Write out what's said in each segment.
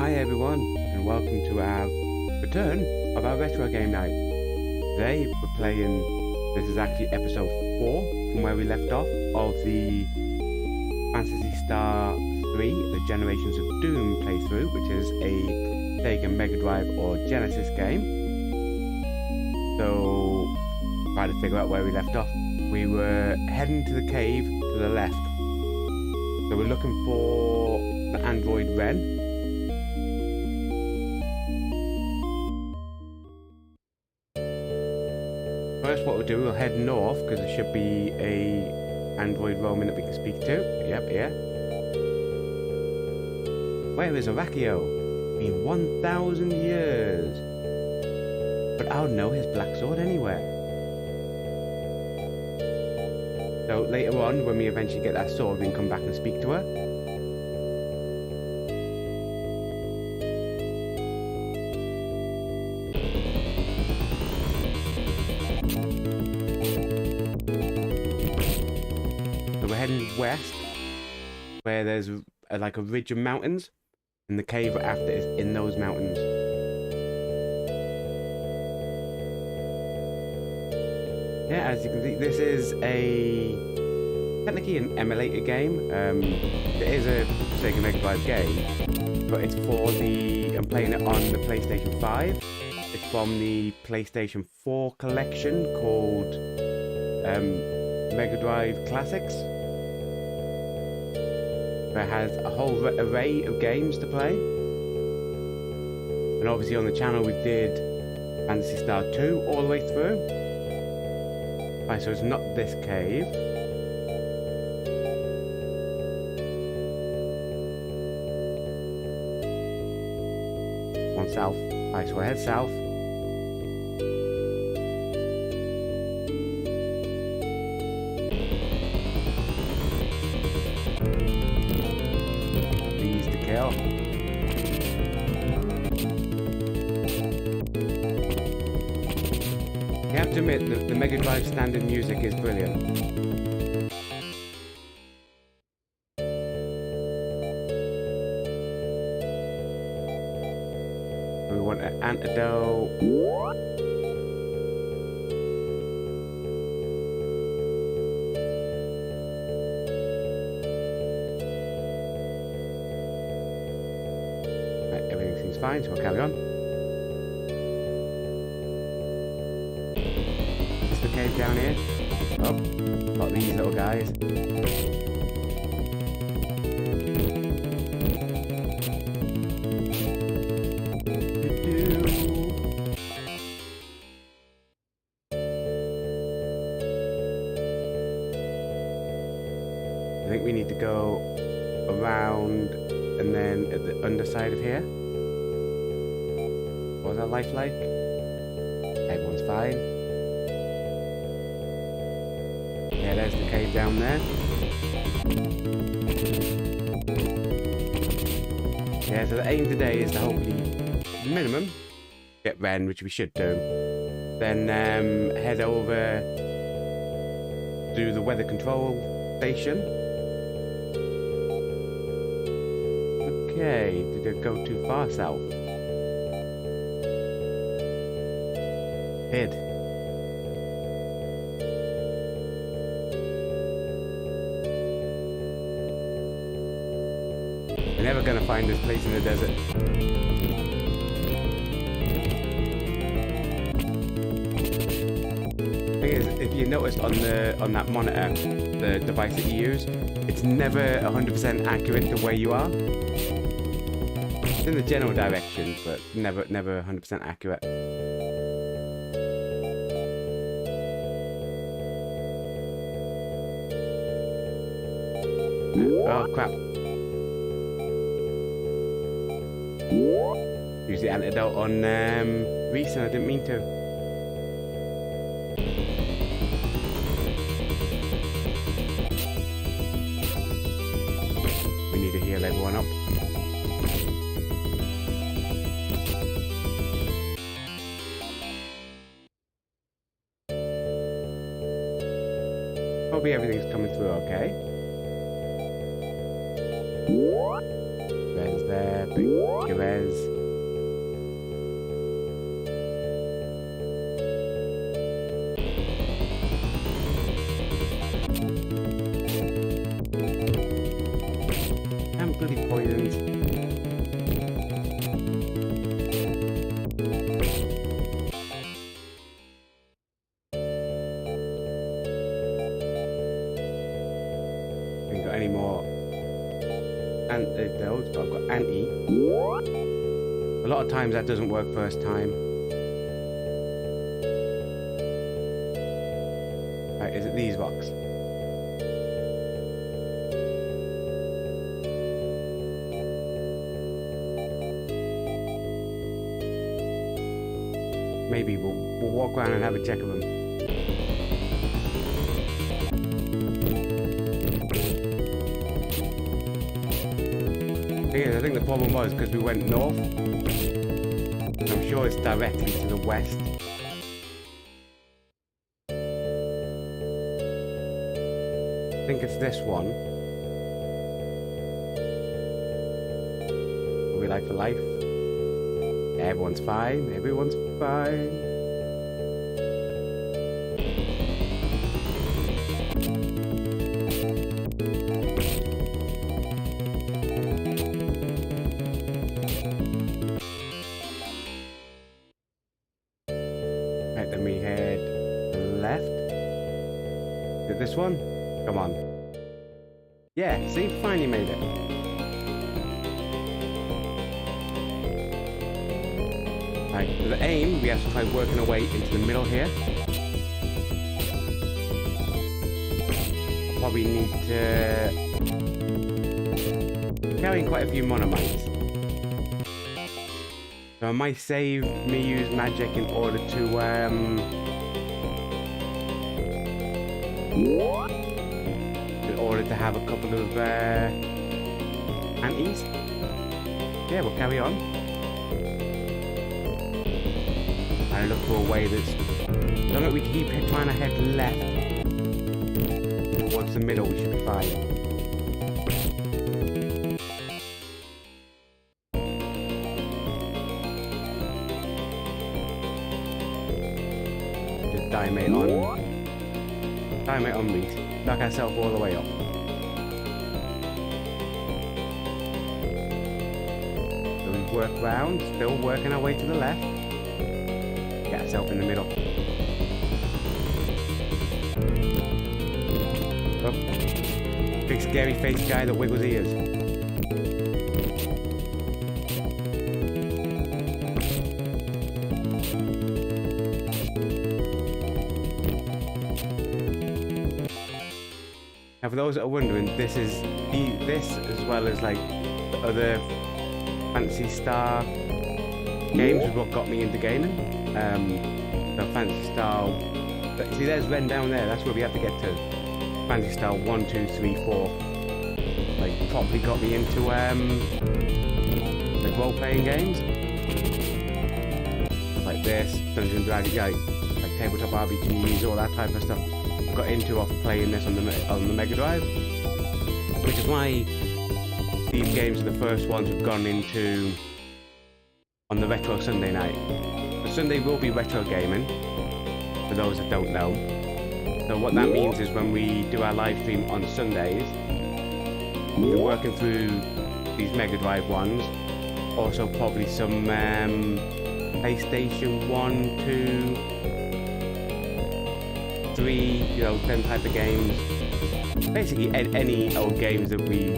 Hi everyone, and welcome to our return of our retro game night. Today we're playing, this is actually episode 4 from where we left off of the Phantasy Star 3, the Generations of Doom playthrough, which is a Sega Mega Drive or Genesis game. So, trying to figure out where we left off. We were heading to the cave to the left. So we're looking for the android Ren. First, what we'll do, we'll head north because there should be a android roaming that we can speak to. Yep, yeah. Where is Arachio? Been 1,000 years. But I would know his black sword anywhere. So later on, when we eventually get that sword, we can come back and speak to her. Heading west, where there's like a ridge of mountains, and the cave after is in those mountains. Yeah, as you can see, this is technically an emulator game. It is a Sega Mega Drive game, but it's for I'm playing it on the PlayStation 5. It's from the PlayStation 4 collection called Mega Drive Classics. It has a whole array of games to play, and obviously on the channel we did Phantasy Star 2 all the way through. Right, so it's not this cave. One south. Right, so we'll head south. You have to admit that the Mega Drive standard music is brilliant. We want an antidote. Right, everything seems fine, so we'll carry on. Cave down here. Oh, not these little guys. I think we need to go around and then at the underside of here. What was that life like? Everyone's fine. Yeah, there's the cave down there. Yeah, so the aim today is to hopefully, minimum, get Ren, which we should do. Then head over to the weather control station. Okay, did it go too far south? Head. We're never gonna find this place in the desert. Thing is, if you notice on that monitor, the device that you use, it's never 100% accurate to where you are. It's in the general direction, but never 100% accurate. Oh crap. Use the antidote on Reese, and I didn't mean to. We need to heal everyone up. Hopefully everything's coming through okay. Ben's there. Perez. I'm bloody poisoned. Haven't got any more antidotes, but I've got anti. A lot of times that doesn't work first time. Right, is it these rocks? Maybe we'll walk around and have a check of them. I think the problem was because we went north. I'm sure it's directly to the west. I think it's this one. Are we like for life? Everyone's fine. Everyone's fine. Right, then we head left. Is it this one? Come on. Yeah, see, finally made it. Right, for the aim, we have to try working our way into the middle here. Probably need to carry quite a few monomites. So I might save me use magic in order to have a couple of antis. Yeah, we'll carry on. And look for a way that's... As long as we keep trying to head left towards the middle, we should be fine. Just Diamate on me. Knock ourselves all the way up. So we work round, still working our way to the left. Get ourselves in the middle. Oh. Big scary face guy that wiggles ears. Now, for those that are wondering, this as well as like the other Phantasy Star games is what got me into gaming. The Phantasy Star, see, there's Ren down there. That's where we have to get to. Phantasy Star 1, 2, 3, 4. Like properly got me into like role-playing games like this, Dungeons and Dragons, like tabletop RPGs, all that type of stuff. Got into off playing this on the Mega Drive, which is why these games are the first ones we've gone into on the Retro Sunday night. The Sunday will be retro gaming, for those that don't know. So what that means is when we do our live stream on Sundays, we're working through these Mega Drive ones, also probably some PlayStation 1, 2, 3, you know, them type of games. Basically any old games that we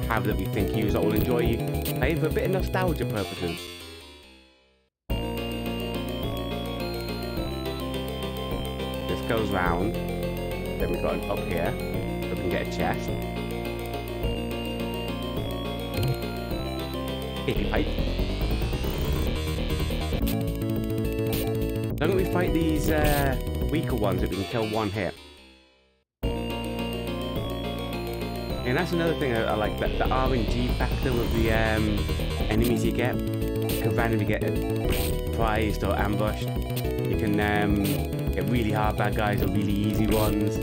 have that we think you will enjoy playing for a bit of nostalgia purposes. This goes round, then we've got an up here, so we can get a chest. Hippie pipe. Don't we fight these weaker ones that we can kill one hit? And that's another thing I like, that the RNG factor of the enemies you get. You can randomly get surprised or ambushed. You can get really hard bad guys or really easy ones.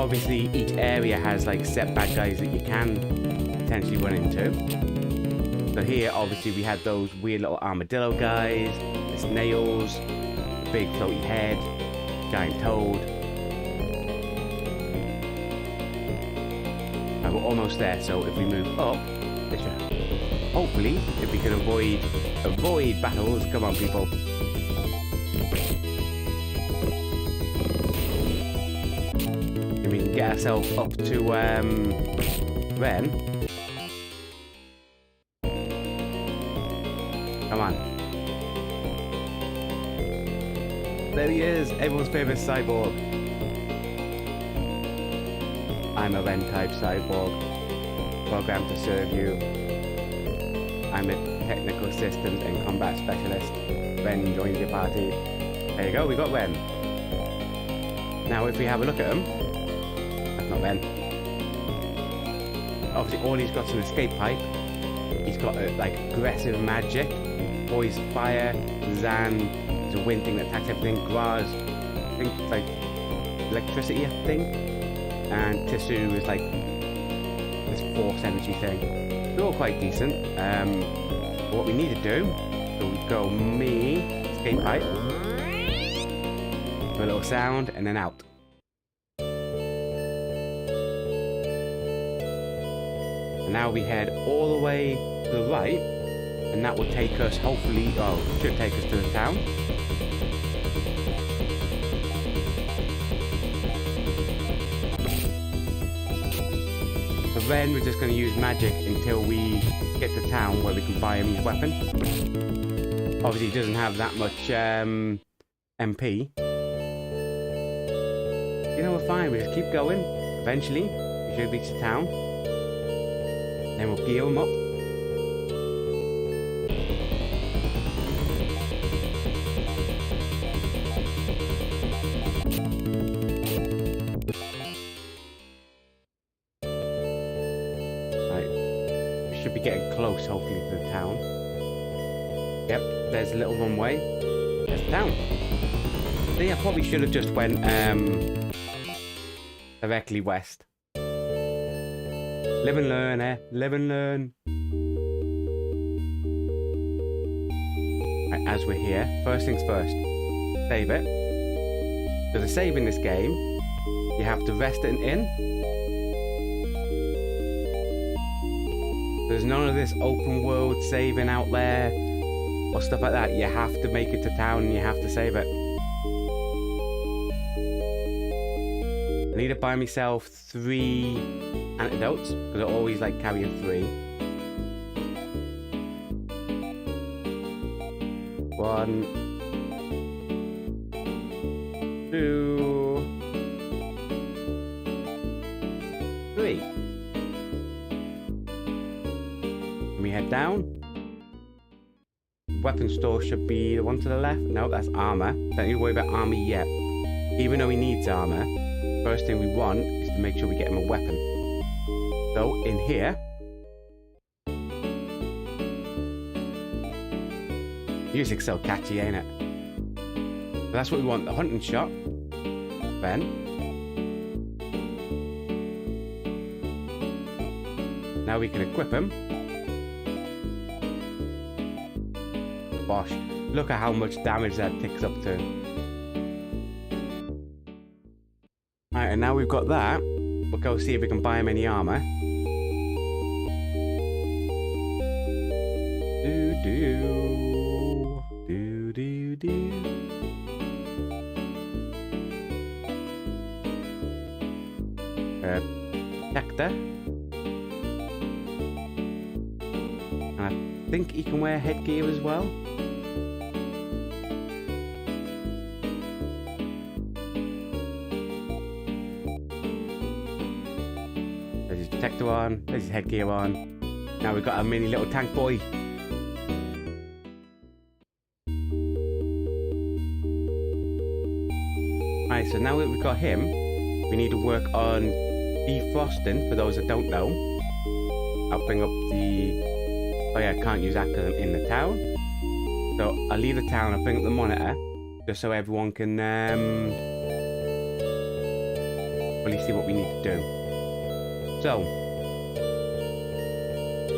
Obviously, each area has like set bad guys that you can potentially run into. So here, obviously, we had those weird little armadillo guys, the snails, the big floaty head, giant toad. And we're almost there, so if we move up, hopefully, if we can avoid battles, come on people. And we can get ourselves up to Ren. Come on. There he is, everyone's favourite cyborg. I'm a Ren-type cyborg, programmed to serve you. I'm a technical systems and combat specialist. Ren joins your party. There you go, we got Ren. Now if we have a look at him, that's not Ren. Obviously all he's got is an escape pipe. He's got like aggressive magic, poison fire, Zan is a wind thing that attacks everything, Graz, I think it's like electricity I think. And Tissu is like this force energy thing. They're all quite decent. What we need to do, so we go me, escape pipe, do a little sound, and then out. And now we head all the way to the right, and that will take us, hopefully, should take us to the town. Then we're just going to use magic until we get to town where we can buy him his weapon. Obviously he doesn't have that much MP. You know, we're fine, we just keep going. Eventually we should reach the town. Then we'll gear him up. Should be getting close, hopefully, to the town. Yep, there's a little runway. There's the town. I think I probably should have just went directly west. Live and learn, eh? Live and learn. Right, as we're here, first things first. Save it. So to save in this game, you have to rest in an inn. There's none of this open world saving out there or stuff like that. You have to make it to town and you have to save it. I need to buy myself 3 antidotes because I always like carrying 3. 1, 2, 3. We head down. Weapon store should be the one to the left. No, that's armor. Don't need to worry about armor yet. Even though he needs armor, first thing we want is to make sure we get him a weapon. So in here, music's so catchy, ain't it? So that's what we want, the hunting shot. Then now we can equip him. Bosh. Look at how much damage that ticks up to. Alright, and now we've got that, we'll go see if we can buy him any armor. Protector. And I think he can wear headgear as well. There's his protector on, there's his headgear on. Now we've got a mini little tank boy. Right, so now that we've got him, we need to work on defrosting, for those that don't know. I'll bring up the... Oh yeah, I can't use that because I'm in the town. So I'll leave the town, I'll bring up the monitor, just so everyone can fully see what we need to do. So,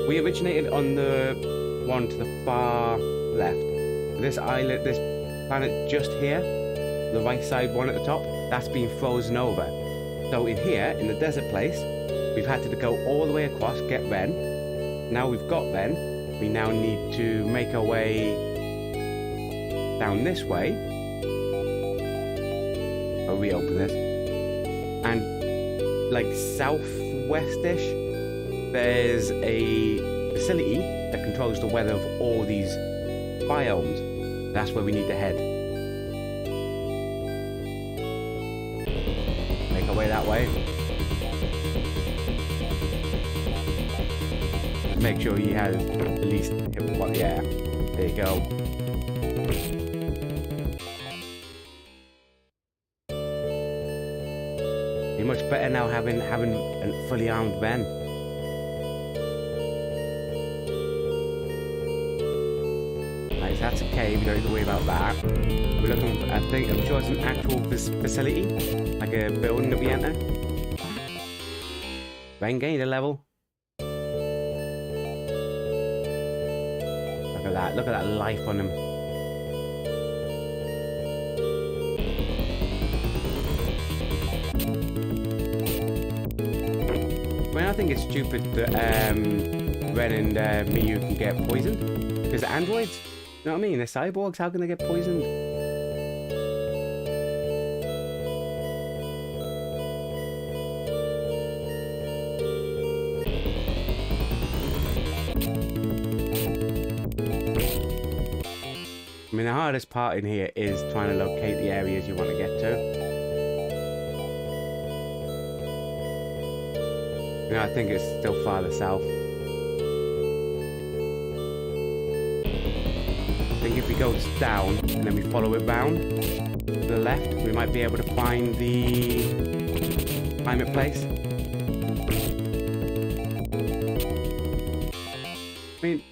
we originated on the one to the far left. This island, this planet just here, the right side one at the top, that's been frozen over. So in here, in the desert place, we've had to go all the way across, get Ren. Now we've got Ren, we now need to make our way down this way. I'll reopen this. And like southwest-ish, there's a facility that controls the weather of all these biomes. That's where we need to head. Make our way that way. Just make sure he has at least hit one. Yeah, there you go. You're much better now having a fully armed Ren. Right, so that's a cave. You don't need to worry about that. We're looking for, I'm sure it's an actual facility, like a building that we enter. Ren gained a level. Look at that life on him. I mean, I think it's stupid that Ren and Miyu can get poisoned. Because they're androids. You know what I mean? They're cyborgs. How can they get poisoned? I mean, the hardest part in here is trying to locate the areas you want to get to. You know, I think it's still farther south. I think if we go down and then we follow it round to the left, we might be able to find the climate place. I mean,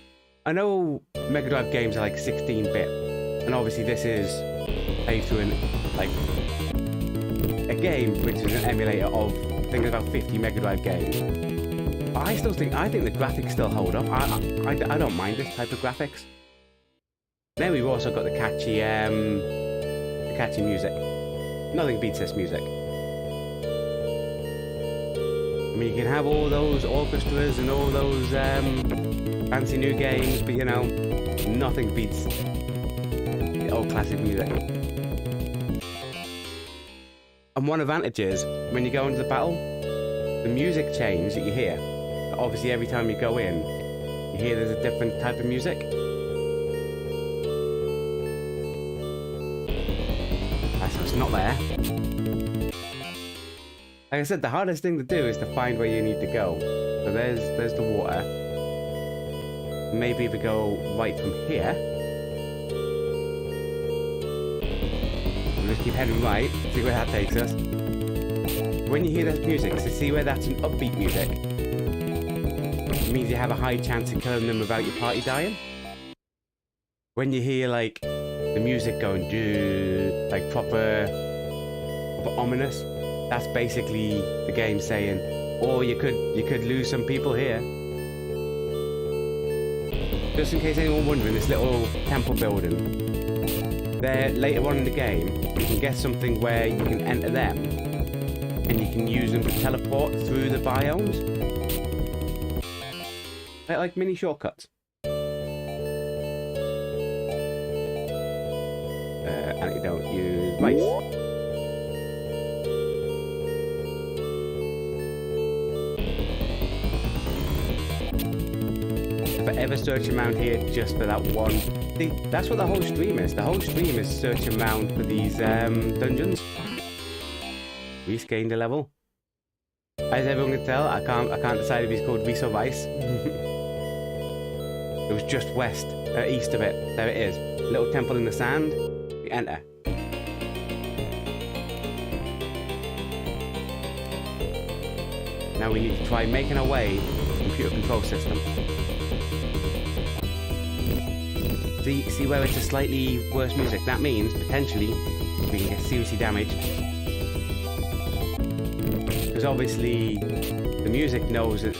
I know Mega Drive games are like 16-bit. And obviously this is played through a game which is an emulator of, I think, about 50 Mega Drive games. But I think the graphics still hold up. I don't mind this type of graphics. Then we've also got the catchy music. Nothing beats this music. I mean, you can have all those orchestras and all those fancy new games, but you know, nothing beats old classic music. And one advantage is when you go into the battle, the music change that you hear. Obviously, every time you go in, you hear there's a different type of music. So it's not there. Like I said, the hardest thing to do is to find where you need to go. So there's the water. Maybe if we go right from here. Just keep heading right, see where that takes us. When you hear that music, so see where that's an upbeat music. It means you have a high chance of killing them without your party dying. When you hear like the music going do like proper ominous, that's basically the game saying, oh, you could lose some people here. Just in case anyone wondering, this little temple building. There, later on in the game, you can get something where you can enter them and you can use them to teleport through the biomes. They're like mini shortcuts. Antidote, use mice. If I ever search around here just for that one. See, that's what the whole stream is. The whole stream is searching around for these dungeons. Reese gained a level. As everyone can tell, I can't decide if he's called Reese or Rice. It was just east of it. There it is. Little temple in the sand. We enter. Now we need to try making our way to the computer control system. See where it's a slightly worse music? That means, potentially, we can get seriously damaged. Because obviously, the music knows that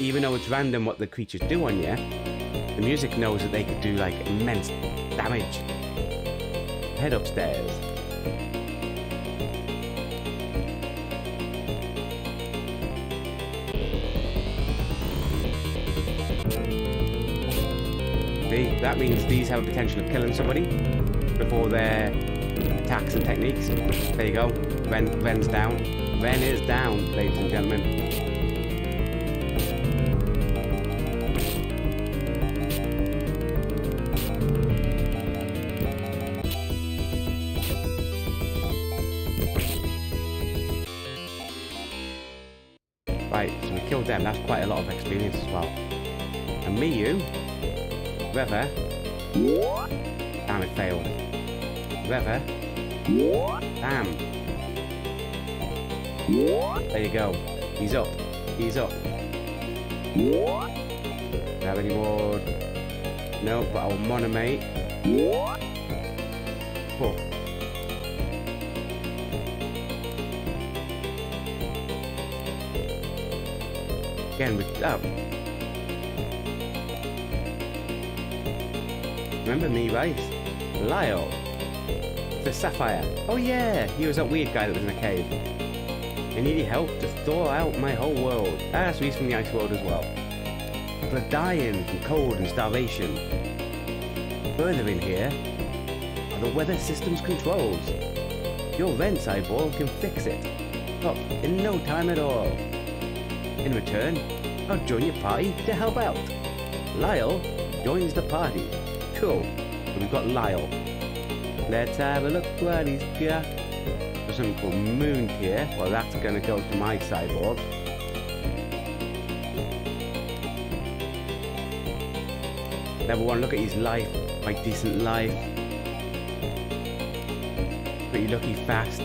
even though it's random what the creatures do on you, the music knows that they could do like immense damage. Head upstairs. See, that means these have a potential of killing somebody before their attacks and techniques. There you go. Ren's down. Ren is down, ladies and gentlemen. Right, so we killed them. That's quite a lot of experience as well. And Miyu, Rever. Damn, it failed. Rever. Damn. There you go. He's up. He's up. Do you have any more? No, but I'll monomate. Oh. Again, with up. Remember me, right? Lyle. The Sapphire. Oh yeah, he was that weird guy that was in a cave. I needed help to thaw out my whole world. Ah, so he's from the ice world as well. People are dying from cold and starvation. Further in here are the weather system's controls. Your Ren cyborg can fix it. Up in no time at all. In return, I'll join your party to help out. Lyle joins the party. Cool. So we've got Lyle. Let's have a look what he's got. There's something called Moon here. Well, that's going to go to my cyborg. Level 1, look at his life. Quite decent life. Pretty lucky fast.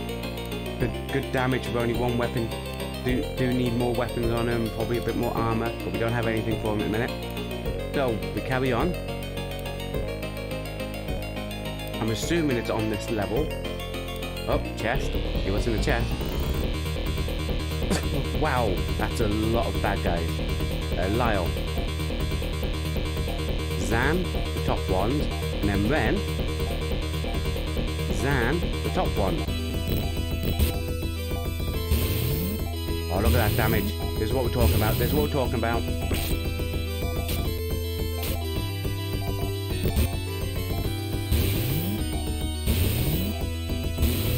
Good damage with only one weapon. Do need more weapons on him, probably a bit more armor, but we don't have anything for him in a minute. So, we carry on. I'm assuming it's on this level. Oh, chest. See what's in the chest. Wow, that's a lot of bad guys. Lyle. Zan, the top ones. And then Ren. Zan, the top one. Oh, look at that damage. This is what we're talking about. This is what we're talking about.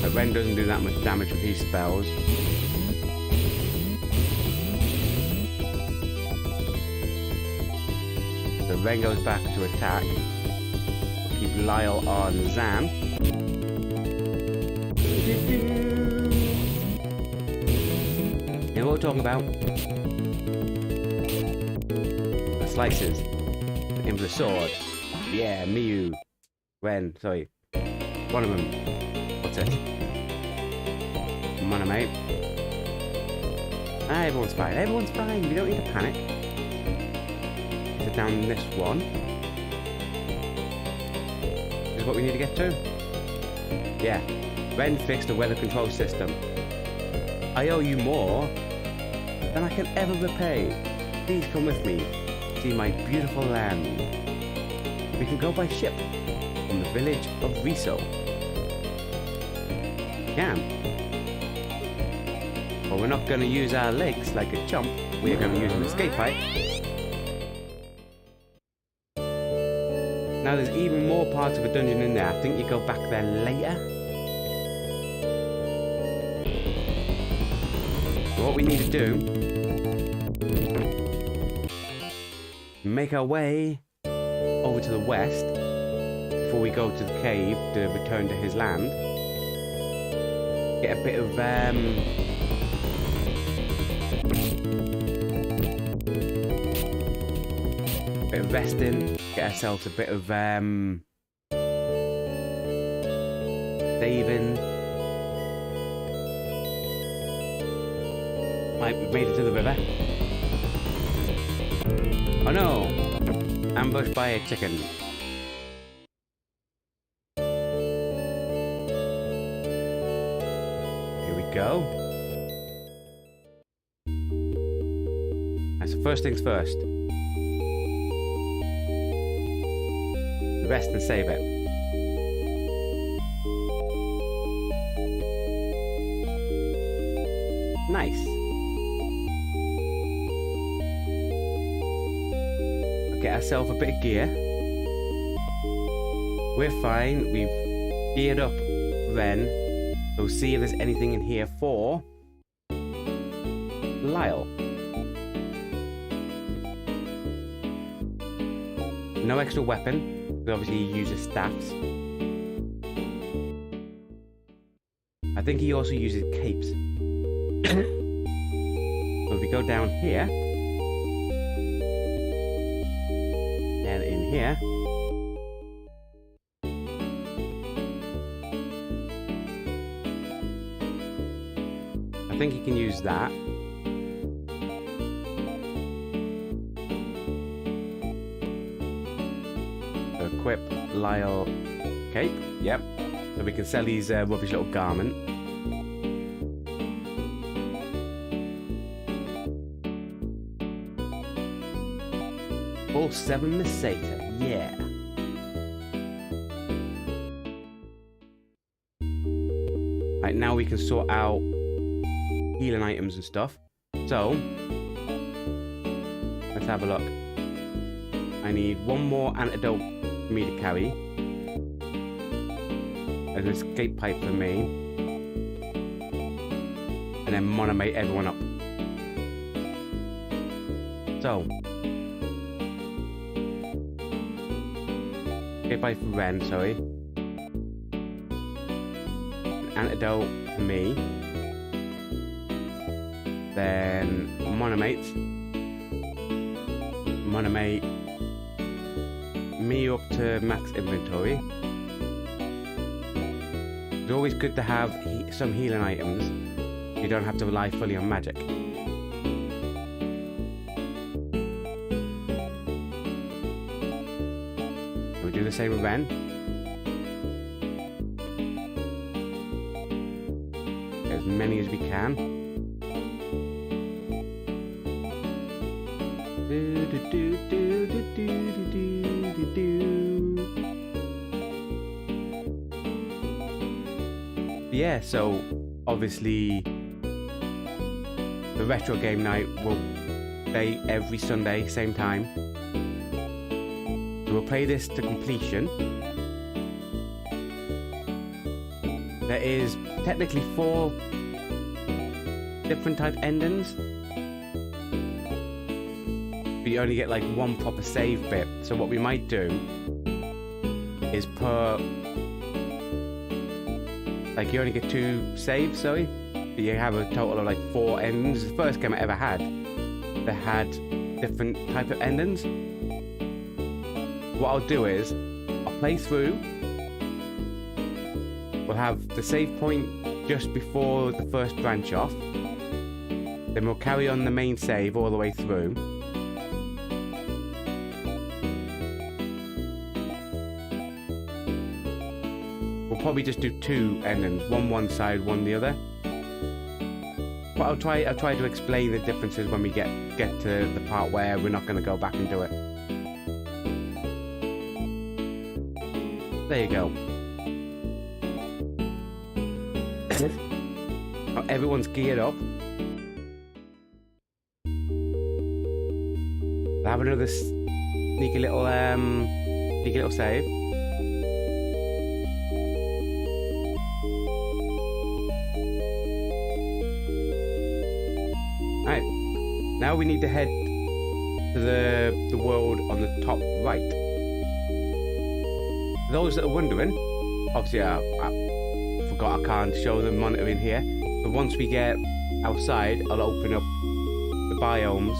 But Ren doesn't do that much damage with his spells. So Ren goes back to attack. Keep Lyle on Zan. You know what we're talking about? The slices. Aim for the sword. Yeah, Miyu. Ren, sorry. One of them. What's it? Monomate. Ah, everyone's fine. Everyone's fine. We don't need to panic. So down this one. This is what we need to get to. Yeah. Ren fixed the weather control system. I owe you more than I can ever repay. Please come with me. See my beautiful land. We can go by ship from the village of Riso. Can. But we're not going to use our legs like a chump. We're going to use an escape pipe. Now there's even more parts of a dungeon in there. I think you go back there later. What we need to do, make our way over to the west before we go to the cave to return to his land. Get a bit of resting, get ourselves a bit of saving. Right, we've made it to the river. Oh no! Ambushed by a chicken. Here we go. first things first. Rest and save it. Nice. Get ourselves a bit of gear. We're fine. We've geared up Ren. We'll see if there's anything in here for Lyle. No extra weapon, but obviously he uses staffs. I think he also uses capes. So if we go down here, and in here, I think he can use that. Equip Lyle cape. Yep. So we can sell his rubbish little garment. Full 7 Meseta. Yeah. Right, now we can sort out healing items and stuff. So let's have a look. I need one more antidote for me to carry. An escape pipe for me. And then monomate everyone up. So escape pipe for Ren, sorry. An antidote for me. Then monomate me up to max inventory. It's always good to have some healing items. You don't have to rely fully on magic. We'll do the same with Ren. Get as many as we can. Yeah, so obviously the retro game night will play every Sunday, same time. So we'll play this to completion. There is technically 4 different type endings. But you only get like 1 proper save bit. So what we might do is put, like, you only get 2 saves, sorry. But you have a total of like 4 endings. The first game I ever had that had different type of endings. What I'll do is I'll play through. We'll have the save point just before the first branch off. Then we'll carry on the main save all the way through. Probably just do 2 endings, one side, one the other. But I'll try to explain the differences when we get to the part where we're not going to go back and do it. There you go. Oh, everyone's geared up. We'll have another sneaky little save. Right, now we need to head to the world on the top right. For those that are wondering, obviously I forgot I can't show the monitor in here, but once we get outside, I'll open up the biomes.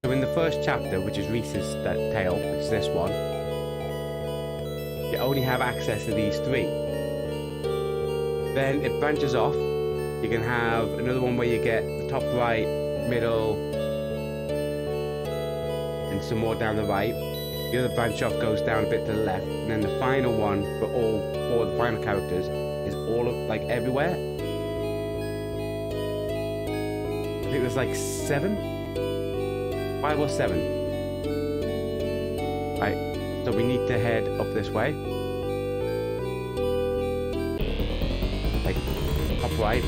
So in the first chapter, which is Reese's tale, which is this one, you only have access to these 3. Then it branches off. You can have another one where you get the top right, middle, and some more down the right. The other branch off goes down a bit to the left, and then the final one for all 4 of the final characters is all of, like, everywhere. think there's like 7? 5 or 7. Right, so we need to head up this way. Like, top right.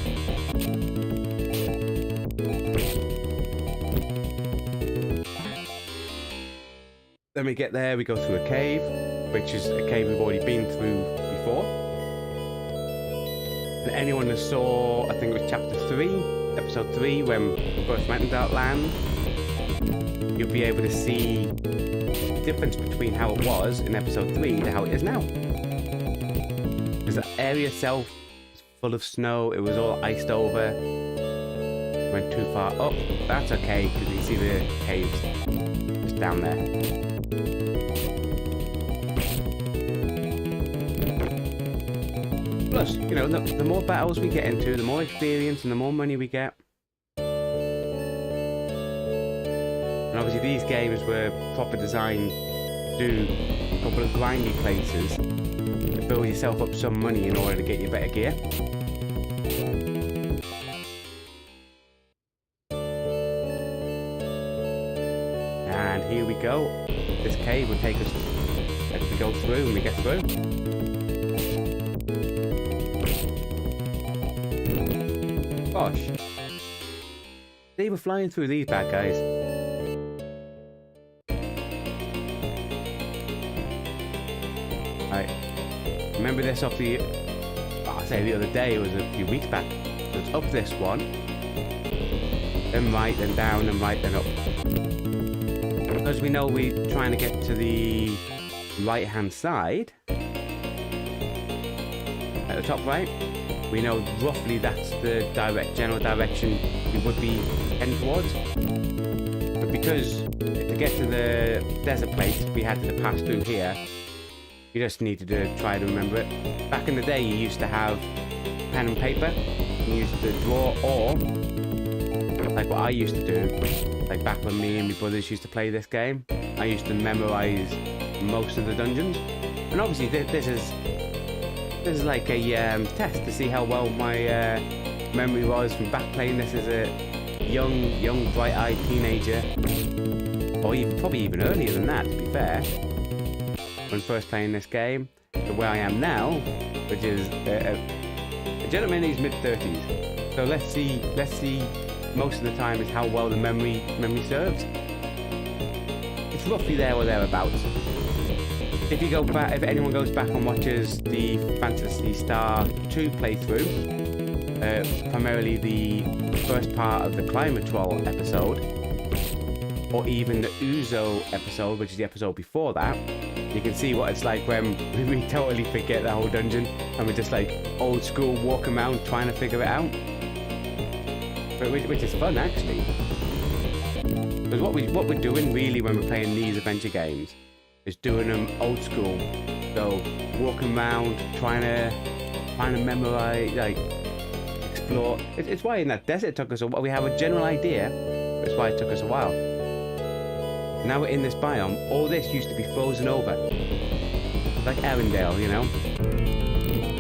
Then we get there, we go through a cave, which is a cave we've already been through before. And anyone that saw, I think it was chapter 3, episode 3, when we first went into that land, you'll be able to see the difference between how it was in episode 3 to how it is now. Because the area itself was full of snow, it was all iced over. Went too far up, that's okay, because you can see the caves just down there. Plus, you know, the more battles we get into, the more experience and the more money we get. And obviously these games were proper designed to do a couple of grindy places to build yourself up some money in order to get you better gear. And here we go. This cave will take us as we go through and we get through. Gosh. They were flying through these bad guys. Right. Remember this off the... I say the other day, it was a few weeks back. So it's up this one. Then right, then down, then right, then up. Because we know we're trying to get to the right-hand side. At the top right. We know roughly that's the general direction we would be heading towards. But because to get to the desert place, we had to pass through here, you just needed to try to remember it. Back in the day, you used to have pen and paper. You used to draw, or like what I used to do, like back when me and my brothers used to play this game, I used to memorize most of the dungeons. And obviously this is like a test to see how well my memory was from back playing this as a young bright-eyed teenager, or even probably even earlier than that, to be fair, when first playing this game, to where I am now, which is a gentleman in his mid-30s. So let's see most of the time is how well the memory serves. It's roughly there or thereabouts. If you go back, if anyone goes back and watches the Phantasy Star 2 playthrough, primarily the first part of the Climate Troll episode, or even the Uzo episode, which is the episode before that, you can see what it's like when we totally forget the whole dungeon and we're just like old school walking around trying to figure it out. But which is fun actually. Because what we're doing really when we're playing these adventure games is doing them old school. So walking around, trying to memorize, like explore. It's why in that desert it took us a while. We have a general idea. That's why it took us a while. Now we're in this biome. All this used to be frozen over, like Arendelle, you know.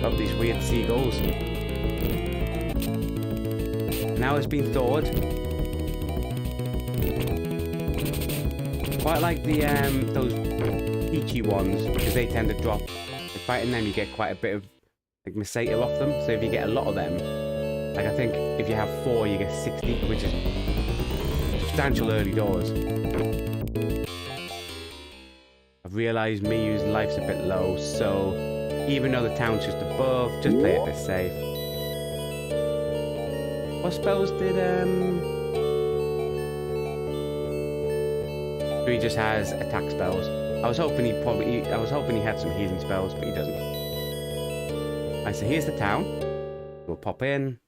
Oh, these weird seagulls. Now it's been thawed. Quite like the those peachy ones, because they tend to drop. If fighting them, you get quite a bit of like Meseta off them. So if you get a lot of them, like I think if you have 4, you get 60, which is substantial early doors. I've realised Miyu's life's a bit low, so even though the town's just above, just play it a bit safe. What spells did he just has attack spells. I was hoping he had some healing spells, but he doesn't. Alright, so here's the town. We'll pop in.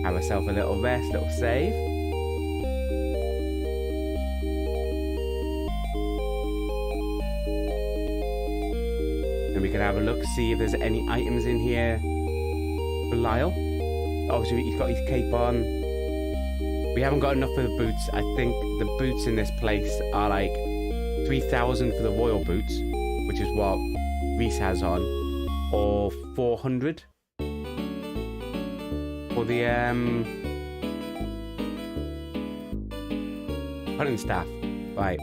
Have ourselves a little rest, little save. And we can have a look, see if there's any items in here for Lyle. Obviously he's got his cape on. We haven't got enough for the boots. I think the boots in this place are like 3,000 for the royal boots, which is what Reese has on, or 400. for the hunting staff. Right.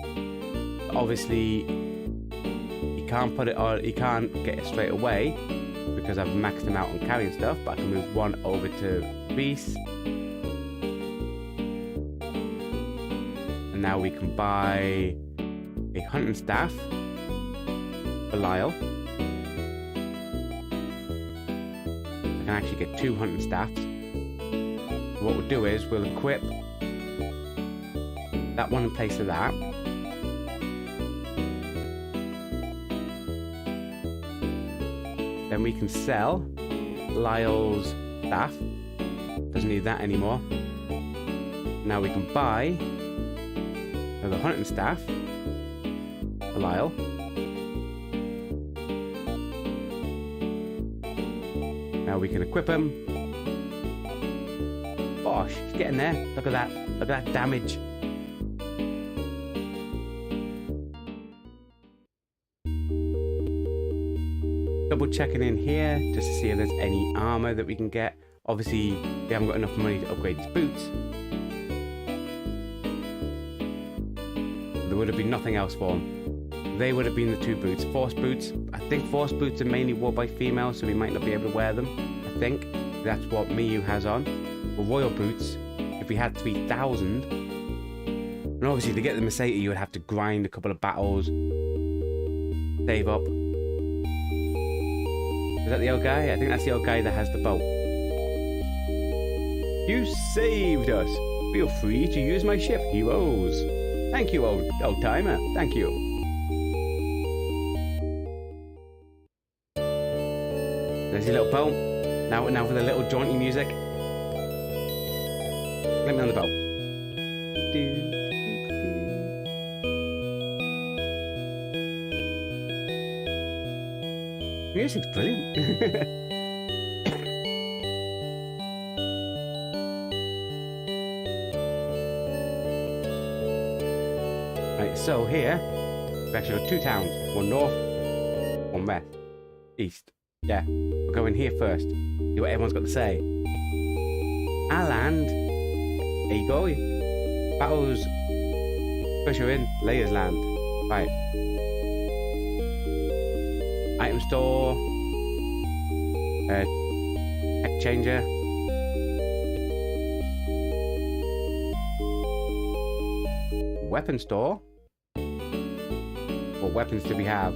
Obviously, you can't put it on. You can't get it straight away because I've maxed them out on carrying stuff. But I can move one over to Reese, and now we can buy a hunting staff for Lyle. I can actually get 2 hunting staffs. What we'll do is we'll equip that one in place of that. Then we can sell Lyle's staff. Doesn't need that anymore. Now we can buy another hunting staff for Lyle. Now we can equip him. Oh, she's getting there. Look at that. Look at that damage. Double checking in here just to see if there's any armor that we can get. Obviously, we haven't got enough money to upgrade his boots. There would have been nothing else for him. They would have been the 2 boots. Force boots. I think force boots are mainly worn by females, so we might not be able to wear them. I think that's what Miyu has on. But royal boots, if we had 3,000, and obviously to get the Mercedes, you would have to grind a couple of battles, save up. Is that the old guy? I think that's the old guy that has the boat. You saved us. Feel free to use my ship, heroes. Thank you, old timer. Thank you. There's your little boat. Now for the little jaunty music. Let me on the boat. Music's brilliant. Right, so here, we've actually got 2 towns. One north, one west, east. Yeah, we'll go in here first. See what everyone's got to say. Our land. There you go. Battles. Push her in. Leia's land. Right. Item store. Tech changer. Weapon store. What weapons do we have?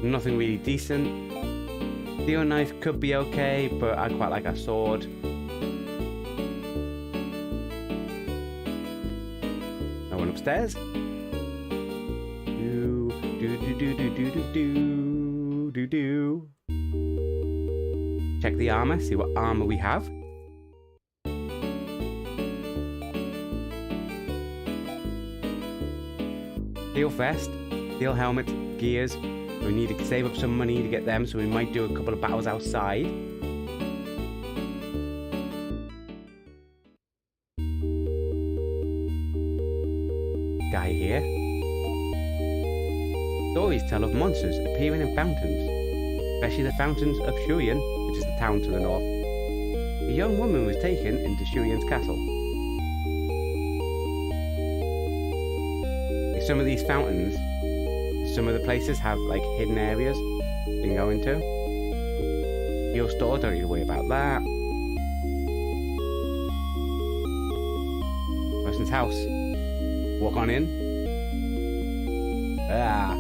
Nothing really decent. Steel knife could be okay, but I quite like a sword. No one upstairs. Do. Check the armor, see what armor we have. Steel vest, steel helmet, gears. We need to save up some money to get them, so we might do a couple of battles outside. Guy here. Stories tell of monsters appearing in fountains, especially the fountains of Shuyan, which is the town to the north. A young woman was taken into Shuyan's castle. In some of these fountains, some of the places have like hidden areas you can go into. Your store, don't need to worry about that. Person's house. Walk on in. Ah.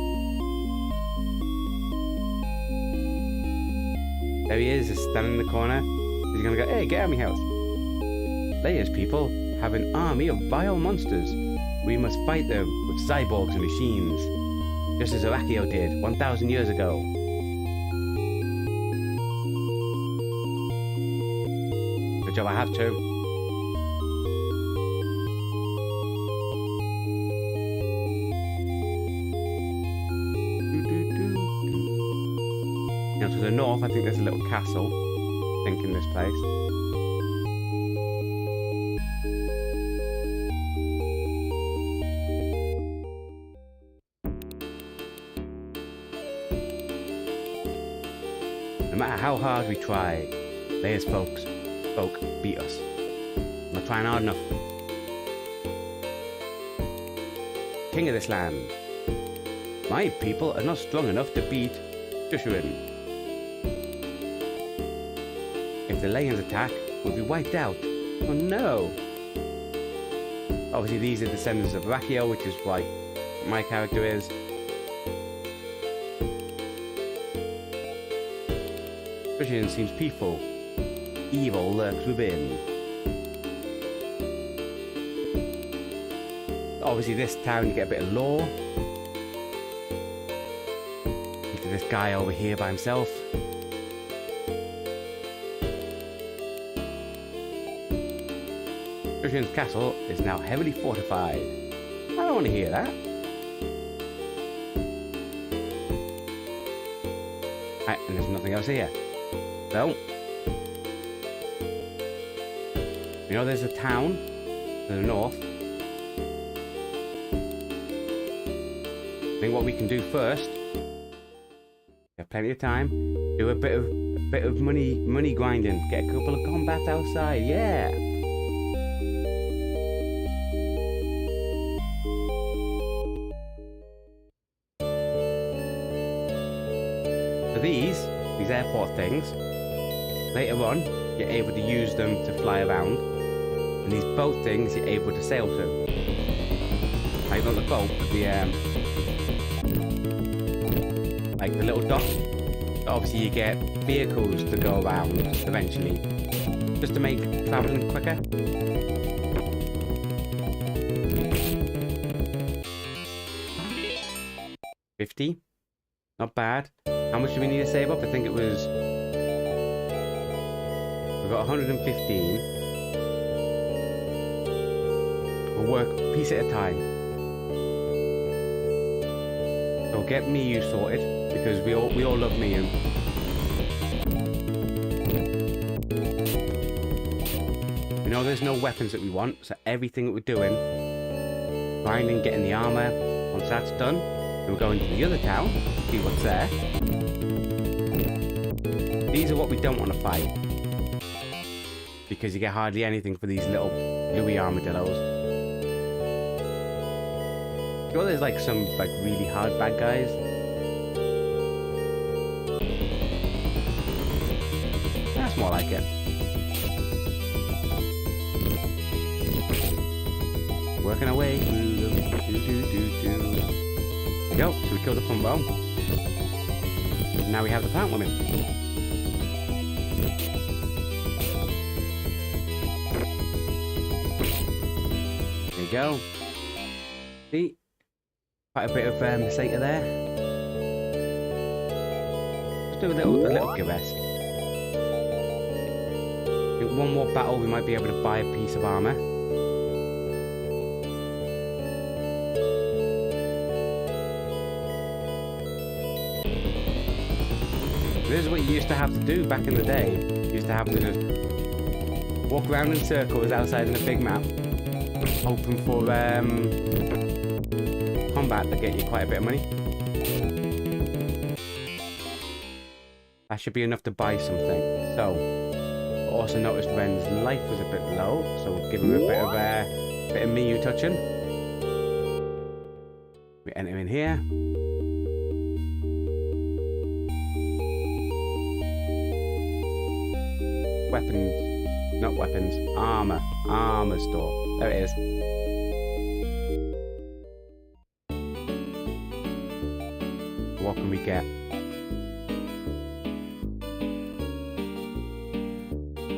There he is, just standing in the corner. He's gonna go, hey, get out of my house. Leia's people have an army of vile monsters. We must fight them with cyborgs and machines. Just as Arakio did 1,000 years ago. Good job, I have to. Now to the north, I think there's a little castle. I think in this place. No matter how hard we try, Leia's folk beat us. I'm not trying hard enough. King of this land. My people are not strong enough to beat Jushurin. If the Leians attack, we'll be wiped out. Oh no! Obviously these are descendants of Rakio, which is what my character is. Jushurin seems peaceful. Evil lurks within. Obviously this town you get a bit of lore. Look at this guy over here by himself. Jushurin's castle is now heavily fortified. I don't want to hear that. Right, and there's nothing else here. No. You know there's a town to the north. I think what we can do first, we have plenty of time, do a bit of money grinding, get a couple of combats outside, yeah. So these airport things, later on, you're able to use them to fly around, and these boat things you're able to sail to. Like not the boat, but like the little dock. Obviously you get vehicles to go around eventually, just to make travelling quicker. $50, not bad. How much do we need to save up? I think it was, we've got 115. We'll work a piece at a time. So get Miyu sorted, because we all love Miyu. We know there's no weapons that we want, so everything that we're doing, grinding, getting the armor, once that's done, then we're going to the other town, see what's there. These are what we don't want to fight, because you get hardly anything for these little bluey armadillos. You know there's like some like really hard bad guys? That's more like it. Working our way through them. Go, so we killed the plum bone. Now we have the plant woman. There you go. See? Quite a bit of Saga there. Just do a little rest. I think one more battle we might be able to buy a piece of armor. This is what you used to have to do back in the day. You used to have to just walk around in circles outside in a big map, hoping for combat to get you quite a bit of money. That should be enough to buy something. So, I also noticed Ren's life was a bit low, so we'll give him a bit of Miyu touching. We enter in here. Weapons, not weapons, armor store. There it is. What can we get?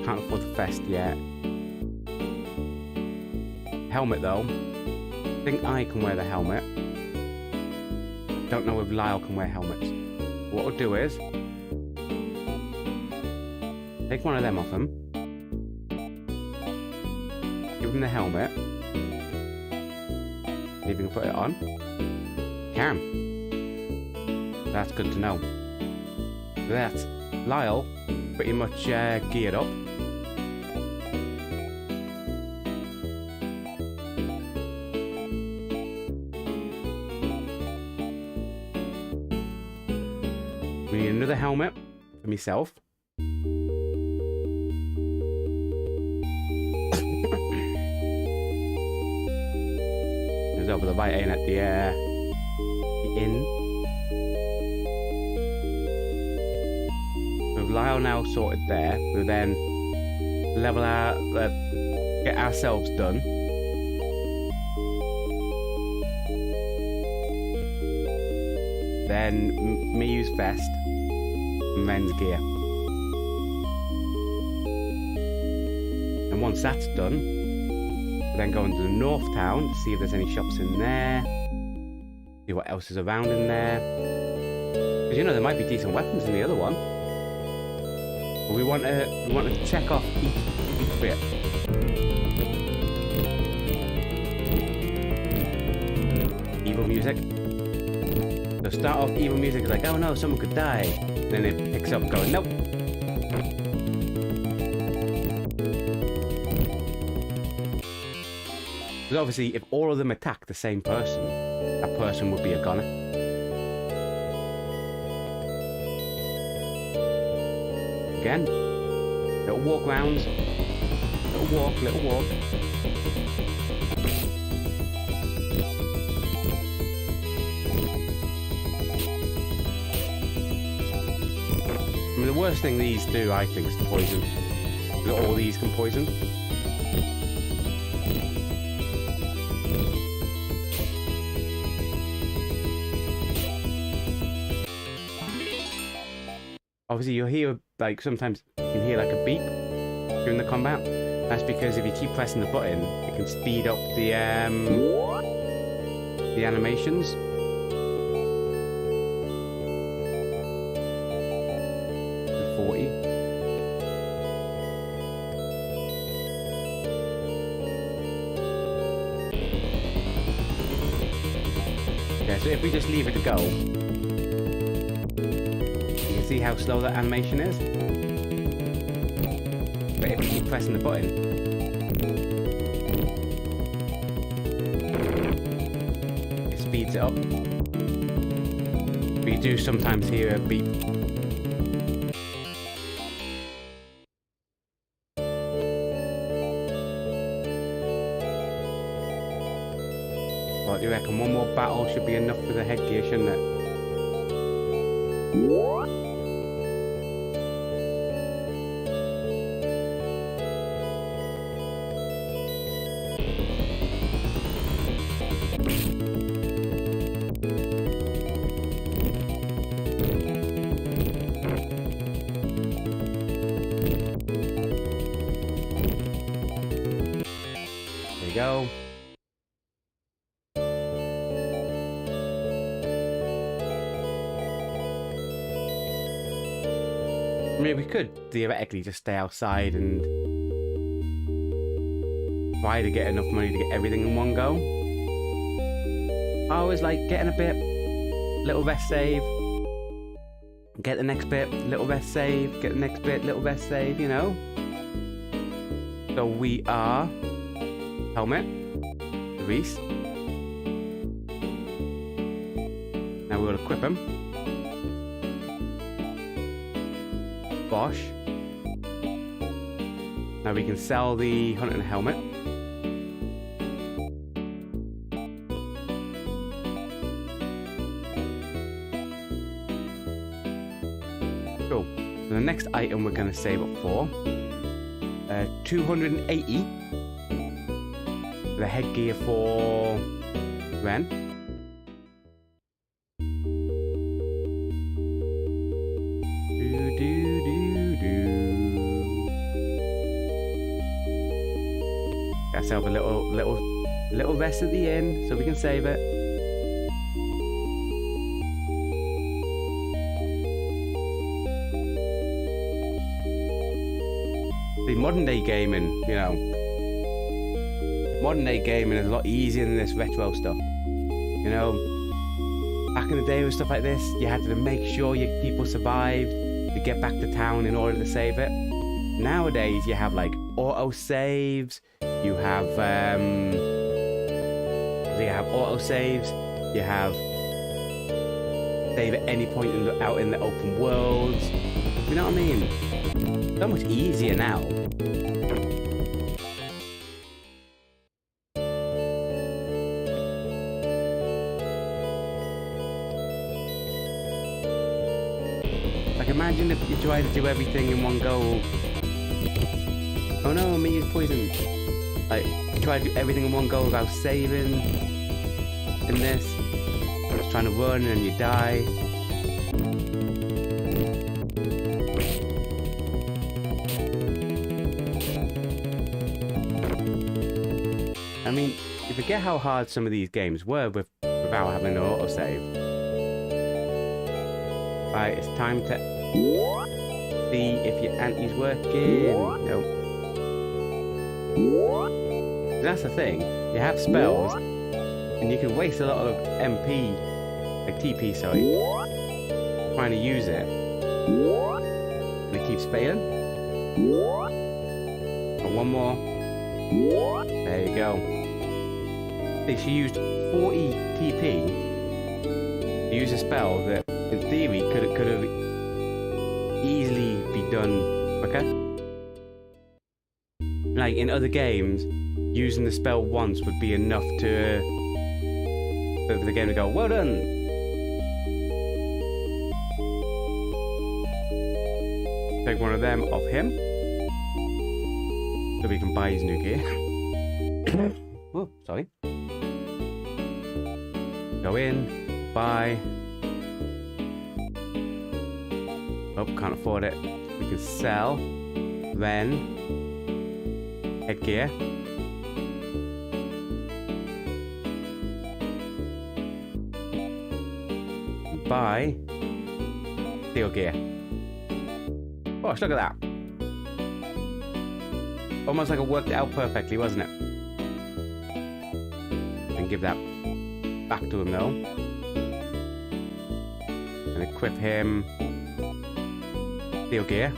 Can't afford the vest yet. Helmet though. I think I can wear the helmet. Don't know if Lyle can wear helmets. What we'll do is take one of them off him. Give him the helmet. Maybe we can put it on. Can. That's good to know. That's Lyle pretty much geared up. We need another helmet for myself. There's over the right in at the inn. With Lyle now sorted there, we'll then level our, get ourselves done. Then me use vest and men's gear. And once that's done, we'll then go into the north town to see if there's any shops in there. See what else is around in there. Because you know there might be decent weapons in the other one. But we want to check off each bit. Evil music. So start off evil music is like, oh no, someone could die. Then it picks up going, nope. Because obviously if all of them attack the same person, that person would be a goner. Again, little walk rounds, little walk. I mean, the worst thing these do, I think, is to poison. All these can poison. Obviously, you'll hear, like, sometimes you can hear, like, a beep during the combat. That's because if you keep pressing the button, it can speed up the animations. To 40. Yeah, so if we just leave it to go, see how slow that animation is? But if you keep pressing the button, it speeds it up. But you do sometimes hear a beep. What do you reckon? One more battle should be enough for the headgear, shouldn't it? Go. I mean, we could theoretically just stay outside and try to get enough money to get everything in one go. I always like getting a bit, little rest save, get the next bit, little rest save, get the next bit, little rest save, you know? So we are helmet, Reese. Now we'll equip him. Bosch. Now we can sell the hunting helmet. Cool. So the next item we're going to save up for 280. The headgear for Ren. Get ourselves a little rest at the inn so we can save it. The modern day gaming, you know. Modern day gaming is a lot easier than this retro stuff. You know, back in the day with stuff like this, you had to make sure your people survived to get back to town in order to save it. Nowadays, you have like auto saves. You have auto saves. You have save at any point out in the open worlds. You know what I mean? So much easier now. Like, imagine if you try to do everything in one go. Oh no, me is poison. Like, try to do everything in one go without saving. In this. Just trying to run and you die. I mean, you forget how hard some of these games were without having an autosave. Right, it's time to see if your anti's working. Nope. That's the thing. You have spells, and you can waste a lot of MP, like TP, sorry, trying to use it. And it keeps failing. And one more. There you go. She used 40 TP to use a spell that, in theory, could have easily be done quicker. Like in other games, using the spell once would be enough to for the game to go, well done. Take one of them off him, so we can buy his new gear. Oh, sorry. Go in, buy. Oh, can't afford it. We can sell. Then headgear. Buy steel gear. Gosh, look at that. Almost like it worked out perfectly, wasn't it? And give that back to him though. And equip him steel gear.